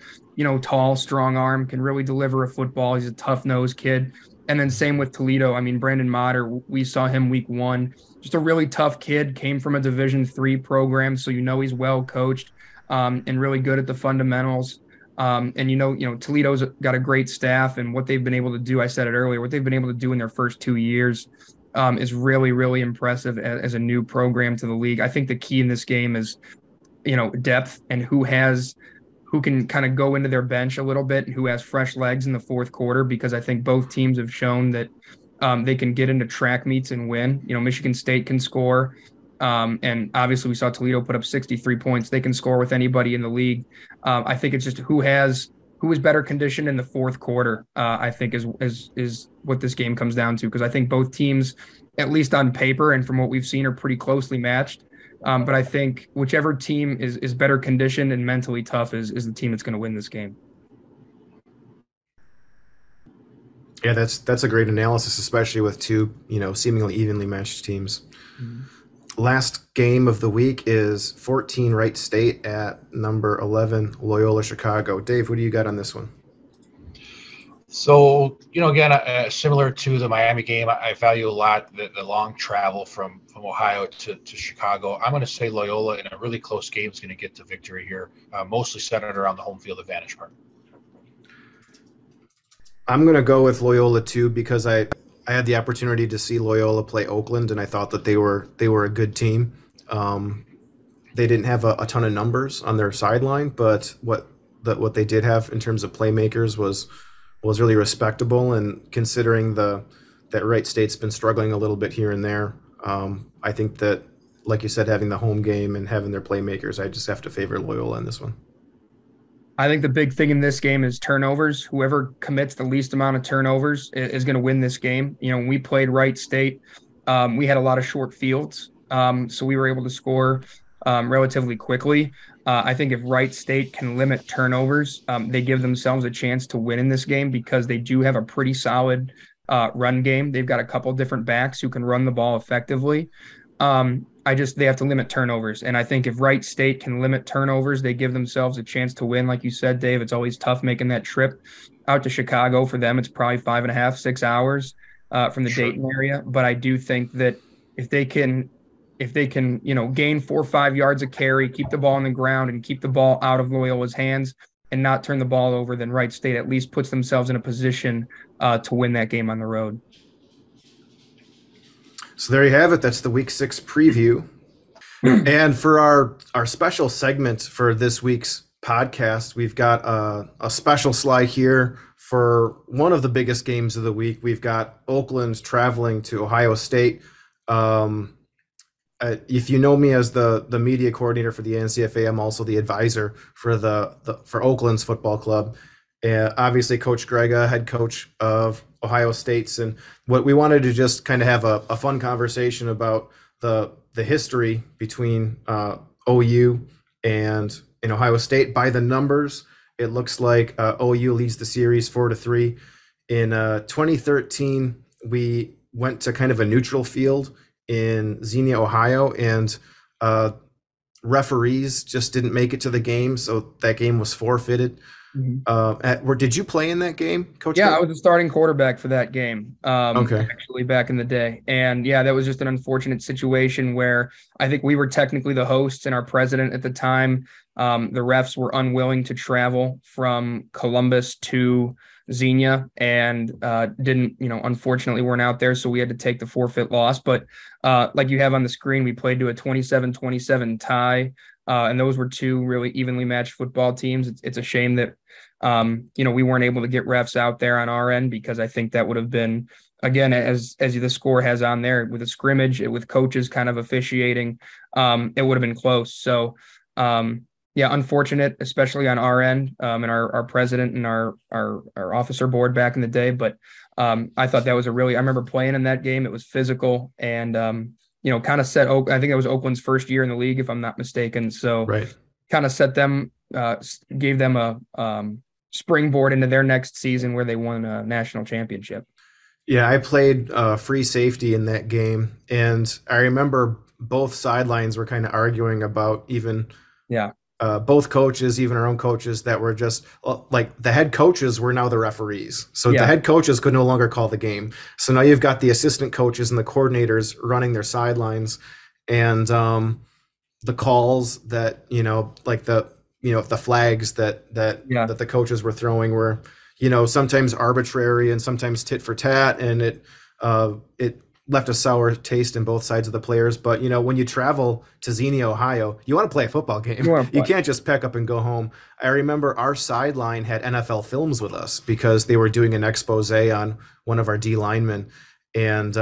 tall, strong arm, can really deliver a football. He's a tough-nosed kid. And then same with Toledo. I mean, Brandon Motter, we saw him week 1. Just a really tough kid, came from a Division III program, so he's well coached and really good at the fundamentals. And Toledo's got a great staff, and what they've been able to do, I said it earlier, what they've been able to do in their first 2 years is really, really impressive as a new program to the league. I think the key in this game is, depth and who can kind of go into their bench a little bit and who has fresh legs in the fourth quarter, because I think both teams have shown that they can get into track meets and win. Michigan State can score. And obviously we saw Toledo put up 63 points. They can score with anybody in the league. I think it's just who is better conditioned in the fourth quarter, I think is what this game comes down to. Because I think both teams, at least on paper and from what we've seen, are pretty closely matched. But I think whichever team is better conditioned and mentally tough is the team that's going to win this game. Yeah, that's a great analysis, especially with two, seemingly evenly matched teams. Mm-hmm. Last game of the week is 14 Wright State at number 11 Loyola Chicago. Dave, what do you got on this one? So, again, similar to the Miami game, I value a lot the long travel from Ohio to Chicago. I'm going to say Loyola in a really close game is going to get the victory here, mostly centered around the home field advantage part. I'm going to go with Loyola too, because I had the opportunity to see Loyola play Oakland, and I thought that they were a good team. They didn't have a ton of numbers on their sideline, but what they did have in terms of playmakers was really respectable. And considering that Wright State's been struggling a little bit here and there, I think that, like you said, having the home game and having their playmakers, I just have to favor Loyola in this one. I think the big thing in this game is turnovers. Whoever commits the least amount of turnovers is going to win this game. When we played Wright State, we had a lot of short fields, so we were able to score relatively quickly. I think if Wright State can limit turnovers, they give themselves a chance to win in this game, because they do have a pretty solid run game. They've got a couple different backs who can run the ball effectively. They have to limit turnovers. And I think if Wright State can limit turnovers, they give themselves a chance to win. Like you said, Dave, it's always tough making that trip out to Chicago. For them, it's probably 5.5, 6 hours from the Dayton area. But I do think that if they can, gain 4 or 5 yards of carry, keep the ball on the ground and keep the ball out of Loyola's hands and not turn the ball over, then Wright State at least puts themselves in a position to win that game on the road. So there you have it. That's the Week 6 preview. And for our special segment for this week's podcast, we've got a special slide here for one of the biggest games of the week. We've got Oakland traveling to Ohio State. If you know me as the media coordinator for the NCFA, I'm also the advisor for Oakland's football club. Obviously, Coach Grega, head coach of Ohio State's, and what we wanted to just kind of have a fun conversation about the history between OU and Ohio State. By the numbers, it looks like OU leads the series 4-3. In 2013, we went to kind of a neutral field in Xenia, Ohio, and referees just didn't make it to the game, so that game was forfeited. Mm-hmm. Did you play in that game, Coach? Yeah, I was a starting quarterback for that game. Okay. Actually, back in the day, and yeah, that was just an unfortunate situation where I think we were technically the hosts, and our president at the time, the refs were unwilling to travel from Columbus to Xenia, and unfortunately weren't out there, so we had to take the forfeit loss. But like you have on the screen, we played to a 27-27 tie, and those were two really evenly matched football teams. It's a shame that we weren't able to get refs out there on our end, because I think that would have been, again, as the score has on there, with a scrimmage, with coaches kind of officiating, it would have been close. So yeah, unfortunate, especially on our end, and our president and our officer board back in the day. But I thought that was I remember playing in that game. It was physical and, kind of set, I think it was Oakland's first year in the league, if I'm not mistaken. So right. Kind of set them, gave them a springboard into their next season where they won a national championship. Yeah, I played free safety in that game, and I remember both sidelines were kind of arguing about even both coaches, even our own coaches, that were just like the head coaches were now the referees. So the Yeah. head coaches could no longer call the game. So now you've got the assistant coaches and the coordinators running their sidelines, and the calls that like the flags Yeah. that the coaches were throwing were sometimes arbitrary and sometimes tit for tat, and it left a sour taste in both sides of the players. But when you travel to Xenia, Ohio, you want to play a football game. You wanna You play. can't just pack up and go home. I remember our sideline had NFL Films with us because they were doing an expose on one of our D linemen, and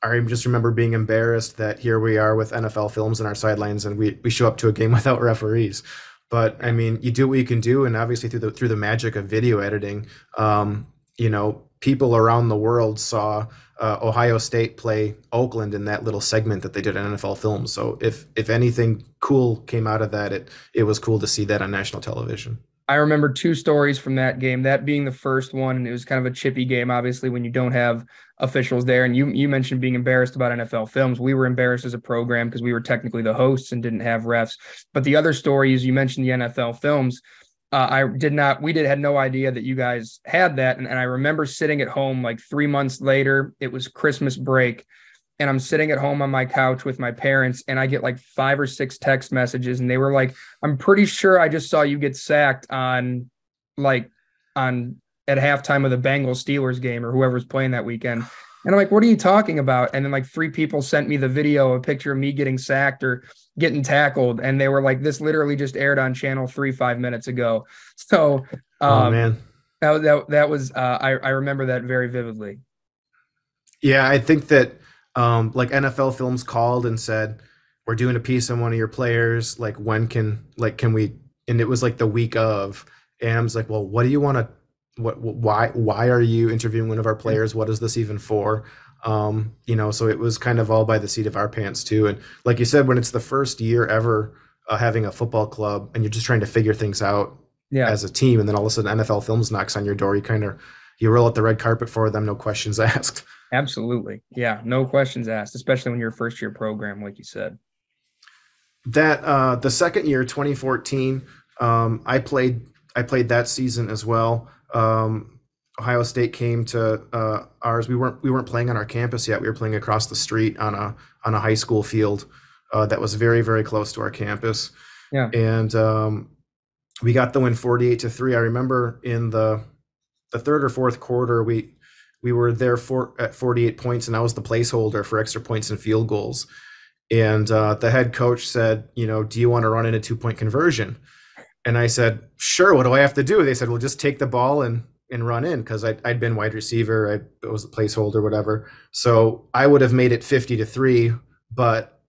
I just remember being embarrassed that here we are with NFL Films in our sidelines, and we show up to a game without referees. But I mean, you do what you can do, and obviously through the magic of video editing, people around the world saw Ohio State play Oakland in that little segment that they did on NFL Films. So if anything cool came out of that, it was cool to see that on national television. I remember two stories from that game, that being the first one. And it was kind of a chippy game, obviously, when you don't have officials there. And you mentioned being embarrassed about NFL Films. We were embarrassed as a program because we were technically the hosts and didn't have refs. But the other story is, you mentioned the NFL Films. We had no idea that you guys had that. And I remember sitting at home like 3 months later, it was Christmas break. And I'm sitting at home on my couch with my parents, and I get like 5 or 6 text messages, and they were like, "I'm pretty sure I just saw you get sacked on at halftime of the Bengals Steelers game, or whoever's playing that weekend." And I'm like, "What are you talking about?" And then like 3 people sent me the video, a picture of me getting sacked or getting tackled, and they were like, "This literally just aired on Channel 3 5 minutes ago." So Oh man. that was I remember that very vividly. Yeah, I think that like NFL Films called and said, "We're doing a piece on one of your players. Like, can we?" And it was like the week of, and I was like, "Well, what do you want to? Why are you interviewing one of our players? What is this even for?" So it was kind of all by the seat of our pants too. And like you said, when it's the first year ever having a football club, and you're just trying to figure things out as a team, and then all of a sudden NFL Films knocks on your door, you roll out the red carpet for them, no questions asked. Absolutely. Yeah. No questions asked, especially when you're a first year program, like you said. That the second year, 2014, I played that season as well. Ohio State came to ours. We weren't playing on our campus yet. We were playing across the street on a high school field that was very, very close to our campus. Yeah. And we got the win 48-3. I remember in the third or fourth quarter, we were there at 48 points, and I was the placeholder for extra points and field goals. And the head coach said, "Do you want to run in a 2-point conversion?" And I said, "Sure. What do I have to do?" They said, "Well, just take the ball and run in," because I'd been wide receiver. I was a placeholder, whatever. So I would have made it 50-3, but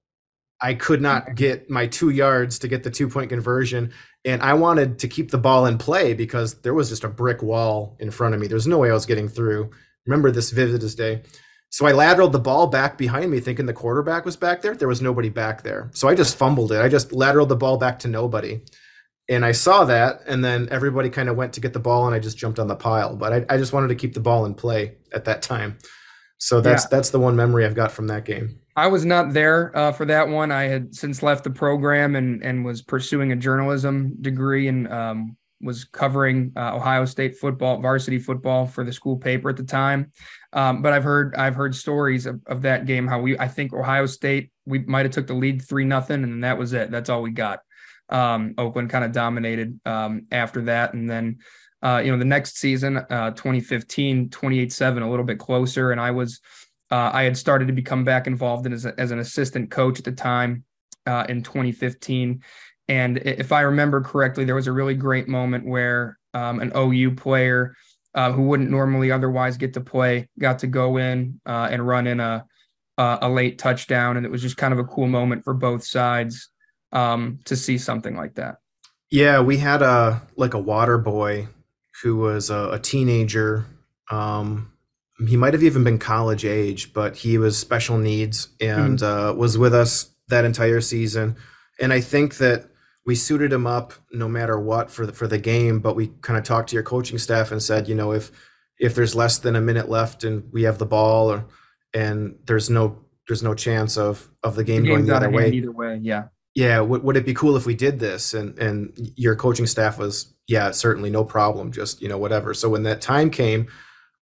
I could not get my 2 yards to get the 2-point conversion. And I wanted to keep the ball in play because there was just a brick wall in front of me. There's no way I was getting through. Remember this vivid as day. So I lateraled the ball back behind me, thinking the quarterback was back there. There was nobody back there. So I just fumbled it. I just lateraled the ball back to nobody. And I saw that, and then everybody kind of went to get the ball, and I just jumped on the pile. But I just wanted to keep the ball in play at that time. So that's the one memory I've got from that game. I was not there for that one. I had since left the program and was pursuing a journalism degree, and was covering Ohio State football, varsity football, for the school paper at the time. But I've heard stories of that game, I think Ohio State, we might have took the lead 3-0, and that was it. That's all we got. Oakland kind of dominated after that. And then, the next season, 2015, 28-7, a little bit closer. And I had started to become back involved as an assistant coach at the time in 2015. And if I remember correctly, there was a really great moment where an OU player who wouldn't normally otherwise get to play got to go in and run in a late touchdown. And it was just kind of a cool moment for both sides to see something like that. Yeah, we had a water boy who was a teenager. He might have even been college age, but he was special needs and was with us that entire season. And I think that we suited him up no matter what for the game, but we kind of talked to your coaching staff and said, if there's less than a minute left and we have the ball, and there's no chance of the game going the other way. Either way, yeah. yeah, would it be cool if we did this? And your coaching staff was, yeah, certainly no problem, just, whatever. So when that time came,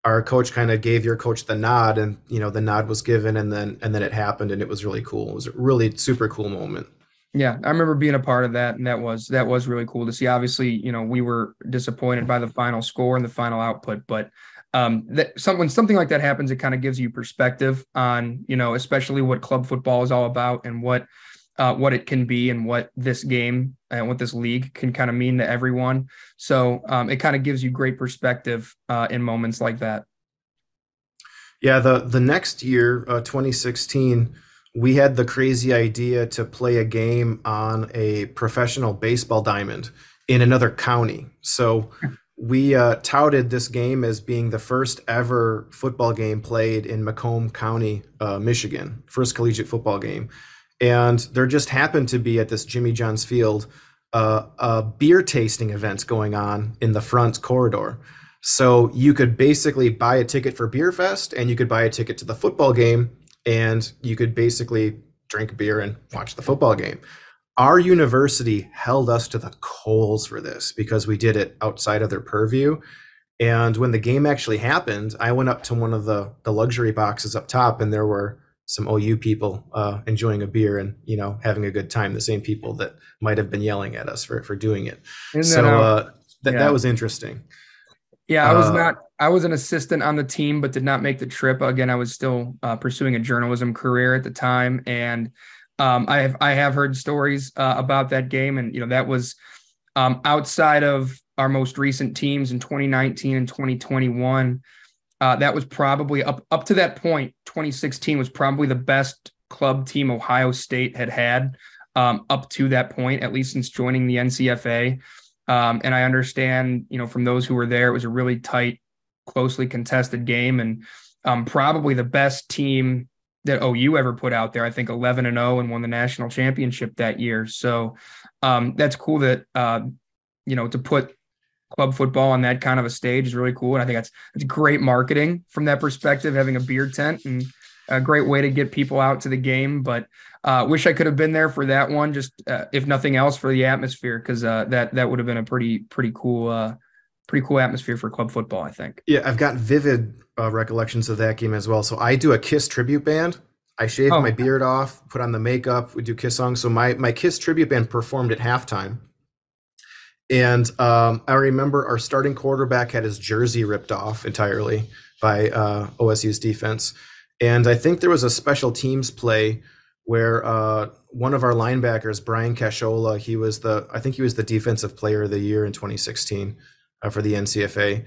our coach kind of gave your coach the nod, and the nod was given, and then it happened, and it was really cool. It was a really super cool moment. Yeah, I remember being a part of that, and that was really cool to see. Obviously, we were disappointed by the final score and the final output, but when something like that happens, it kind of gives you perspective on, especially what club football is all about, and what it can be, and what this game and what this league can kind of mean to everyone. So it kind of gives you great perspective in moments like that. Yeah, the next year, 2016, we had the crazy idea to play a game on a professional baseball diamond in another county. So we touted this game as being the first ever football game played in Macomb County, Michigan, first collegiate football game. And there just happened to be at this Jimmy John's Field a beer tasting event going on in the front corridor. So you could basically buy a ticket for Beer Fest, and you could buy a ticket to the football game, and you could basically drink beer and watch the football game. Our university held us to the coals for this because we did it outside of their purview. And when the game actually happened, I went up to one of the luxury boxes up top, and there were some OU people enjoying a beer and, having a good time, the same people that might have been yelling at us for doing it. That was interesting. Yeah, I was an assistant on the team, but did not make the trip. Again, I was still pursuing a journalism career at the time. And I have heard stories about that game. And, that was outside of our most recent teams in 2019 and 2021. That was probably up to that point. 2016 was probably the best club team Ohio State had up to that point, at least since joining the NCFA. And I understand, from those who were there, it was a really tight, closely contested game, and probably the best team that OU ever put out there. I think 11-0 and won the national championship that year. So that's cool that to put club football on that kind of a stage is really cool, and I think that's great marketing from that perspective. Having a beer tent and a great way to get people out to the game, but wish I could have been there for that one, just if nothing else for the atmosphere, because that would have been a pretty cool atmosphere for club football, I think. Yeah, I've got vivid recollections of that game as well. So I do a Kiss tribute band. I shaved my beard off, put on the makeup, we do Kiss songs. So my Kiss tribute band performed at halftime. And I remember our starting quarterback had his jersey ripped off entirely by OSU's defense. And I think there was a special teams play where one of our linebackers, Brian Cashola, I think he was the defensive player of the year in 2016 for the NCFA.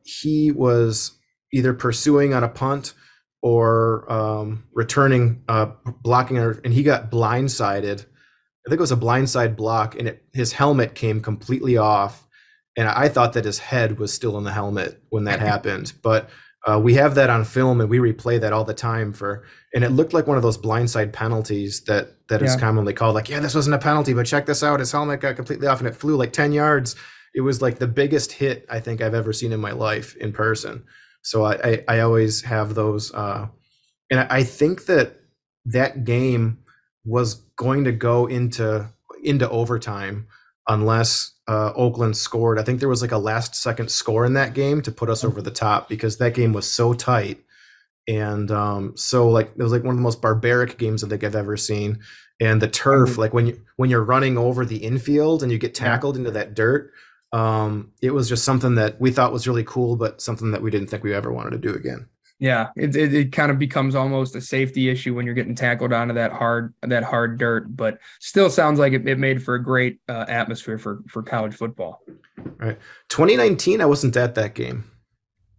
He was either pursuing on a punt or returning, blocking, and he got blindsided. I think it was a blindside block, and his helmet came completely off. And I thought that his head was still in the helmet when that happened. But we have that on film, and we replay that all the time and it looked like one of those blindside penalties that is commonly called, like, yeah, this wasn't a penalty, but check this out. His helmet got completely off and it flew like 10 yards. It was like the biggest hit I think I've ever seen in my life in person. So I always have those. And I think that game was going to go into overtime unless Oakland scored. I think there was like a last second score in that game to put us over the top, because that game was so tight. And so like it was like one of the most barbaric games I think I've ever seen. And the turf, like when you're running over the infield and you get tackled into that dirt, it was just something that we thought was really cool, but something that we didn't think we ever wanted to do again. Yeah, it kind of becomes almost a safety issue when you're getting tackled onto that hard dirt, but still sounds like it made for a great atmosphere for college football. Right. 2019, I wasn't at that game.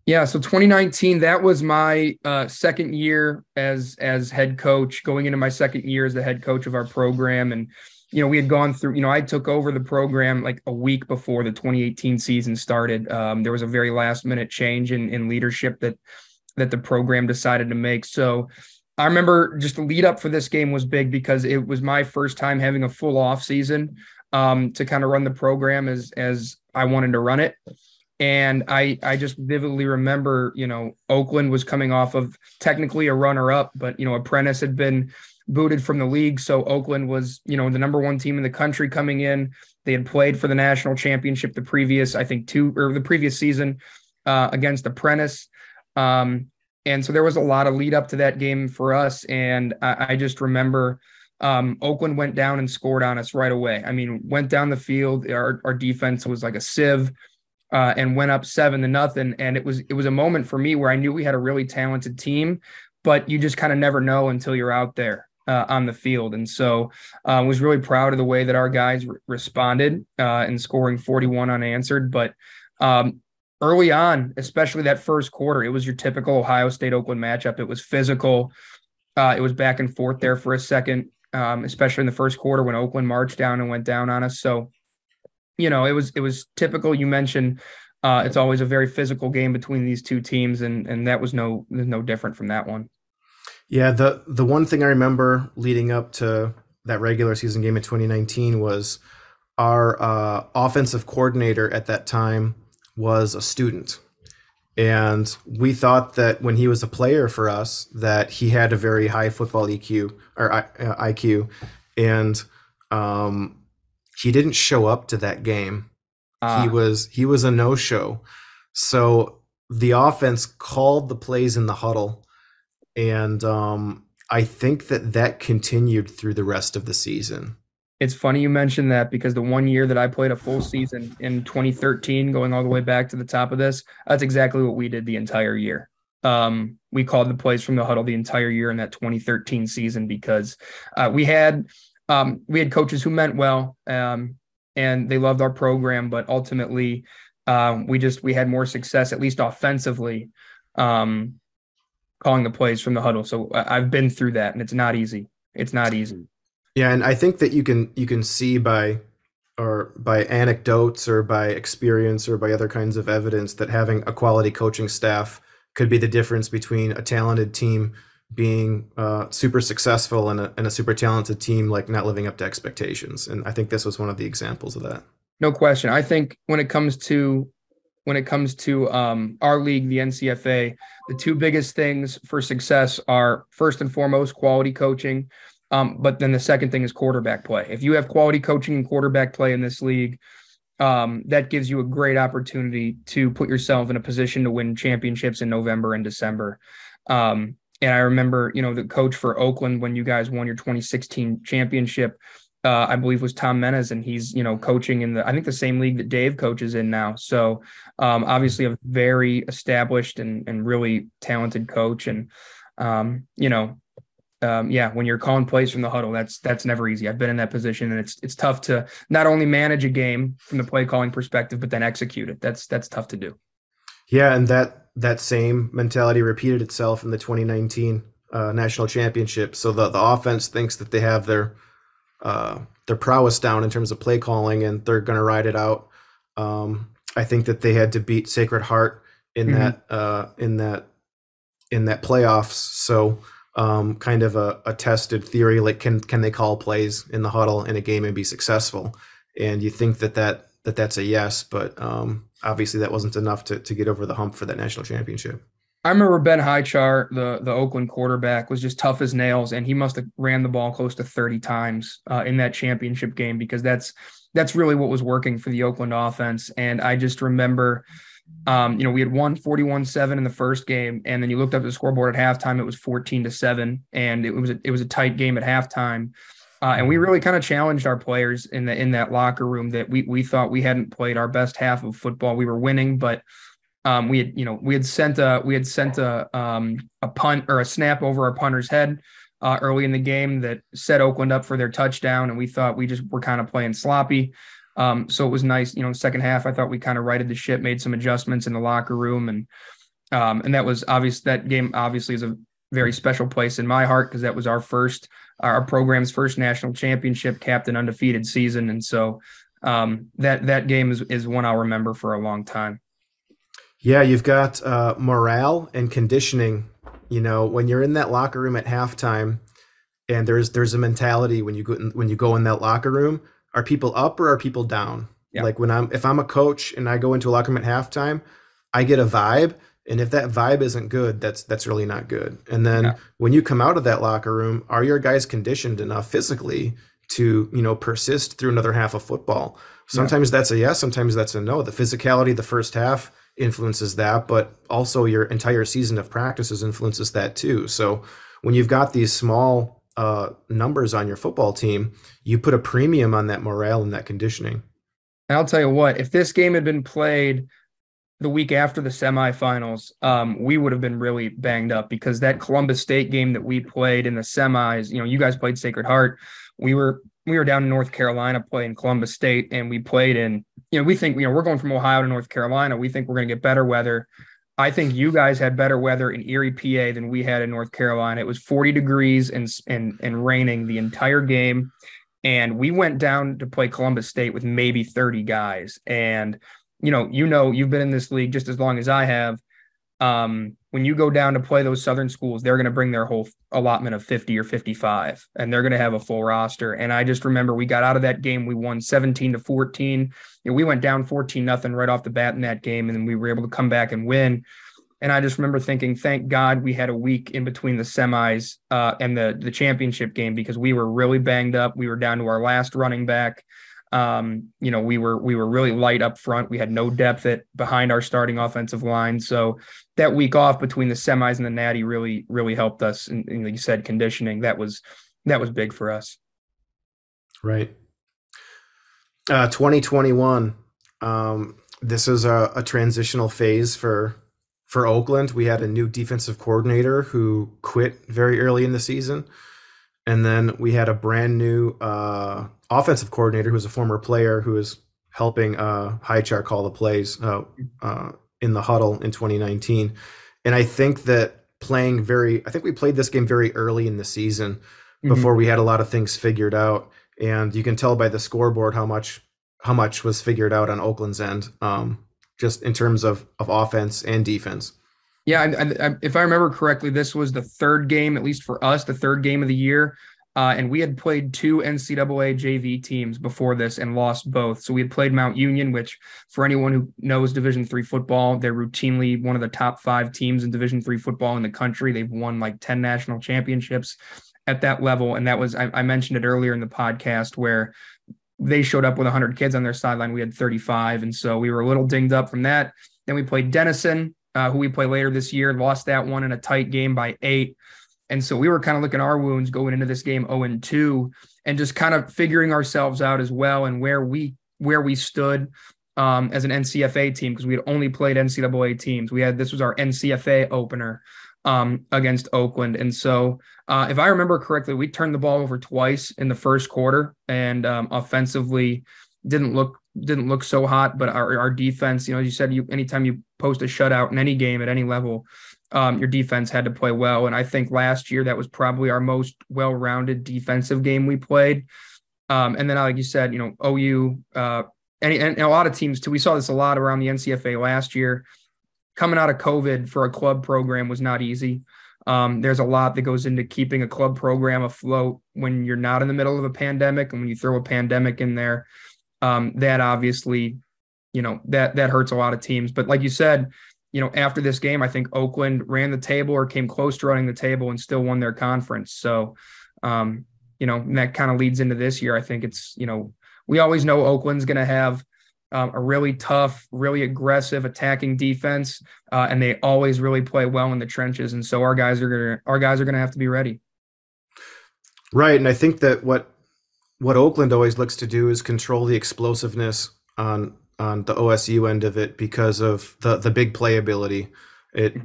Yeah, so 2019, that was my second year as head coach, going into my second year as the head coach of our program. And, we had gone through, I took over the program like a week before the 2018 season started. There was a very last minute change in leadership that the program decided to make. So I remember just the lead up for this game was big because it was my first time having a full off season to kind of run the program as I wanted to run it. And I just vividly remember, Oakland was coming off of technically a runner-up, but, Apprentice had been booted from the league. So Oakland was, the number one team in the country coming in. They had played for the national championship the previous season against Apprentice. And so there was a lot of lead up to that game for us. And I just remember Oakland went down and scored on us right away. I mean, went down the field. Our defense was like a sieve. And went up 7-0. And it was a moment for me where I knew we had a really talented team, but you just kind of never know until you're out there on the field. And so I was really proud of the way that our guys responded in scoring 41 unanswered. But early on, especially that first quarter, it was your typical Ohio State-Oakland matchup. It was physical. It was back and forth there for a second, especially in the first quarter when Oakland marched down and went down on us. So it was typical. You mentioned it's always a very physical game between these two teams, and that was no different from that one. Yeah, the one thing I remember leading up to that regular season game in 2019 was our offensive coordinator at that time was a student. And we thought that when he was a player for us, that he had a very high football EQ or IQ. And he didn't show up to that game. He was a no-show. So the offense called the plays in the huddle. And I think that continued through the rest of the season. It's funny you mentioned that, because the one year that I played a full season in 2013, going all the way back to the top of this, that's exactly what we did the entire year. We called the plays from the huddle the entire year in that 2013 season, because we had coaches who meant well, and they loved our program, but ultimately we had more success, at least offensively, calling the plays from the huddle. So I've been through that, and it's not easy. It's not easy. Yeah, and I think that you can see by anecdotes or by experience or by other kinds of evidence that having a quality coaching staff could be the difference between a talented team being super successful and a super talented team like not living up to expectations. And I think this was one of the examples of that. No question. I think when it comes to our league, the NCFA, the two biggest things for success are, first and foremost, quality coaching. But then the second thing is quarterback play. If you have quality coaching and quarterback play in this league, that gives you a great opportunity to put yourself in a position to win championships in November and December. And I remember, the coach for Oakland, when you guys won your 2016 championship, I believe was Tom Menes, and he's, coaching in I think the same league that Dave coaches in now. So obviously a very established and really talented coach. And, when you're calling plays from the huddle, that's never easy. I've been in that position, and it's tough to not only manage a game from the play calling perspective, but then execute it. That's tough to do. Yeah, and that same mentality repeated itself in the 2019 national championship. So the offense thinks that they have their prowess down in terms of play calling, and they're going to ride it out. I think that they had to beat Sacred Heart in that playoffs. So kind of a tested theory, like can they call plays in the huddle in a game and be successful? And you think that's a yes, but obviously that wasn't enough to get over the hump for that national championship. I remember Ben Highchar, the Oakland quarterback, was just tough as nails, and he must have ran the ball close to 30 times in that championship game, because that's really what was working for the Oakland offense. And I just remember, we had won 41-7 in the first game, and then you looked up at the scoreboard at halftime, it was 14-7, and it was a tight game at halftime. And we really kind of challenged our players in that locker room, that we thought we hadn't played our best half of football. We were winning, but we had sent a punt or a snap over our punter's head early in the game that set Oakland up for their touchdown, and we thought we just were kind of playing sloppy. So it was nice, second half, I thought we kind of righted the ship, made some adjustments in the locker room. And that was obvious. That game obviously is a very special place in my heart, because that was our program's first national championship, capped an undefeated season. And so that game is one I'll remember for a long time. Yeah. You've got morale and conditioning, when you're in that locker room at halftime, and there's a mentality when you go in that locker room. Are people up or are people down? Yeah. Like if I'm a coach and I go into a locker room at halftime, I get a vibe. And if that vibe isn't good, that's really not good. And then Yeah. when you come out of that locker room, are your guys conditioned enough physically to, persist through another half of football? Sometimes that's a yes, sometimes that's a no. The physicality the first half influences that, but also your entire season of practices influences that too. So when you've got these small numbers on your football team, you put a premium on that morale and that conditioning. And I'll tell you what, if this game had been played the week after the semifinals, we would have been really banged up because that Columbus State game that we played in the semis, you guys played Sacred Heart. We were down in North Carolina playing Columbus State, and we played in, we think, we're going from Ohio to North Carolina. We think we're going to get better weather. I think you guys had better weather in Erie, PA than we had in North Carolina. It was 40 degrees and raining the entire game. And we went down to play Columbus State with maybe 30 guys. And you've been in this league just as long as I have. When you go down to play those Southern schools, they're going to bring their whole allotment of 50 or 55, and they're going to have a full roster. And I just remember we got out of that game. We won 17-14. We went down 14-0 right off the bat in that game, and then we were able to come back and win. And I just remember thinking, thank God we had a week in between the semis and the championship game, because we were really banged up. We were down to our last running back. We were really light up front. We had no depth behind our starting offensive line. So that week off between the semis and the natty really, really helped us. And like you said, conditioning, that was big for us. Right. 2021. This is a transitional phase for Oakland. We had a new defensive coordinator who quit very early in the season. And then we had a brand new offensive coordinator who was a former player who was helping Highchar call the plays in the huddle in 2019. And I think that we played this game very early in the season before we had a lot of things figured out. And you can tell by the scoreboard how much was figured out on Oakland's end, just in terms of offense and defense. Yeah, if I remember correctly, this was the third game, at least for us, the third game of the year. And we had played two NCAA JV teams before this and lost both. So we had played Mount Union, which for anyone who knows Division III football, they're routinely one of the top 5 teams in Division III football in the country. They've won like 10 national championships at that level. And that was, I mentioned it earlier in the podcast, where they showed up with 100 kids on their sideline. We had 35. And so we were a little dinged up from that. Then we played Denison, who we play later this year, lost that one in a tight game by 8. And so we were kind of licking our wounds going into this game 0-2 and just kind of figuring ourselves out as well and where we stood as an NCFA team, because we had only played NCAA teams. This was our NCFA opener against Oakland. And so if I remember correctly, we turned the ball over twice in the first quarter, and offensively didn't look so hot, but our defense, as you said, anytime you post a shutout in any game at any level, your defense had to play well. And I think last year that was probably our most well-rounded defensive game we played. And then, like you said, OU, and a lot of teams too. We saw this a lot around the NCFA last year. Coming out of COVID for a club program was not easy. There's a lot that goes into keeping a club program afloat when you're not in the middle of a pandemic, and when you throw a pandemic in there. That obviously, that hurts a lot of teams. But like you said, after this game, I think Oakland ran the table or came close to running the table and still won their conference. So, and that kind of leads into this year. I think it's, we always know Oakland's going to have a really tough, really aggressive attacking defense, and they always really play well in the trenches. And so our guys are going to have to be ready. Right. And I think that what Oakland always looks to do is control the explosiveness on the OSU end of it because of the big playability.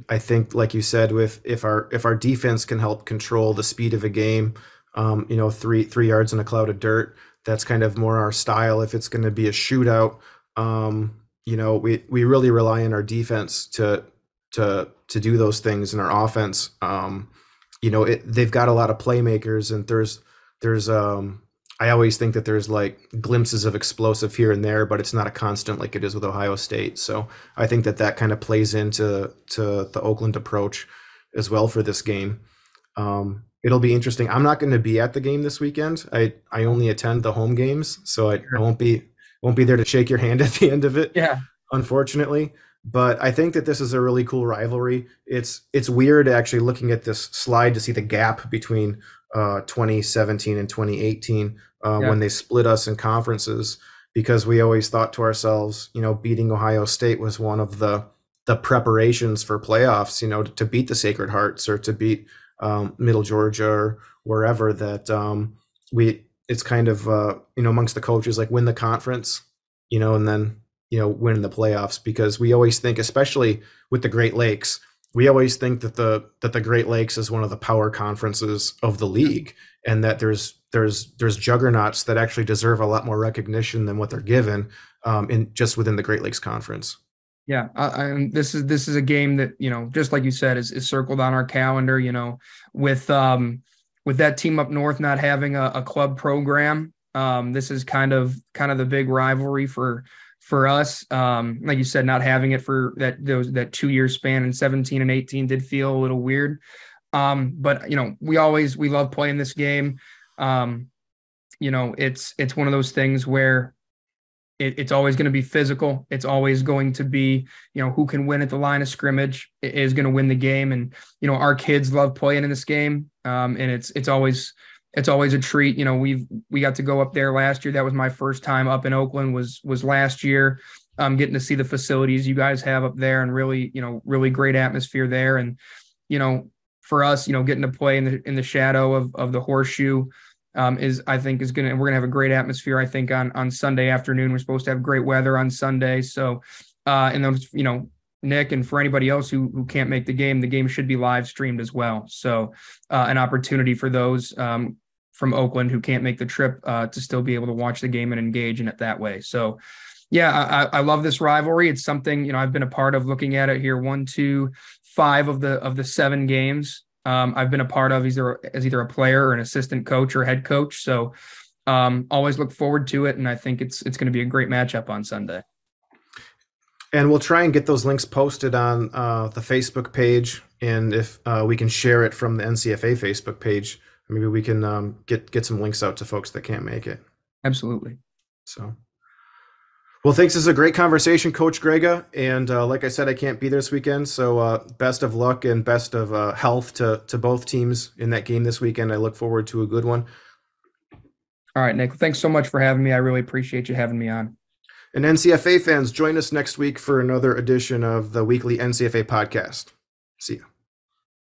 I think, like you said, if our defense can help control the speed of a game, 3 yards in a cloud of dirt, that's kind of more our style. If it's going to be a shootout, we really rely on our defense to do those things in our offense. They've got a lot of playmakers, and there's I always think that there's like glimpses of explosive here and there, but it's not a constant like it is with Ohio State. So I think that kind of plays into the Oakland approach as well for this game. It'll be interesting. I'm not going to be at the game this weekend. I only attend the home games, so I won't be won't be there to shake your hand at the end of it. Yeah. Unfortunately. But I think that this is a really cool rivalry. It's weird actually looking at this slide to see the gap between 2017 and 2018 when they split us in conferences, because we always thought to ourselves, beating Ohio State was one of the preparations for playoffs, to beat the Sacred Hearts or to beat Middle Georgia or wherever, that it's kind of amongst the coaches, like, win the conference, and then win the playoffs, because we always think, especially with the Great Lakes, we always think that the Great Lakes is one of the power conferences of the league, and that there's juggernauts that actually deserve a lot more recognition than what they're given in just within the Great Lakes Conference. Yeah, this is a game that, just like you said, is circled on our calendar. With that team up north not having a club program, this is kind of the big rivalry for us. Like you said, not having it for that 2-year span in 17 and 18 did feel a little weird. But we love playing this game. It's one of those things where it's always going to be physical. It's always going to be, who can win at the line of scrimmage is going to win the game. And, our kids love playing in this game. And it's always a treat. We got to go up there last year. That was my first time up in Oakland, was last year. Getting to see the facilities you guys have up there, and really great atmosphere there. And, for us, getting to play in the shadow of the Horseshoe, we're going to have a great atmosphere. I think on Sunday afternoon, we're supposed to have great weather on Sunday. So, and then, Nick, and for anybody else who can't make the game should be live streamed as well. So, an opportunity for those from Oakland who can't make the trip to still be able to watch the game and engage in it that way. So, yeah, I love this rivalry. It's something, I've been a part of, looking at it here, 1, 2, 5 of the 7 games I've been a part of, as either a player or an assistant coach or head coach. So always look forward to it. And I think it's going to be a great matchup on Sunday. And we'll try and get those links posted on the Facebook page. And if we can share it from the NCFA Facebook page, maybe we can get some links out to folks that can't make it. Absolutely. So, well, thanks. This is a great conversation, Coach Grega. And like I said, I can't be there this weekend. So best of luck and best of health to both teams in that game this weekend. I look forward to a good one. All right, Nick. Thanks so much for having me. I really appreciate you having me on. And NCFA fans, join us next week for another edition of the weekly NCFA podcast. See you.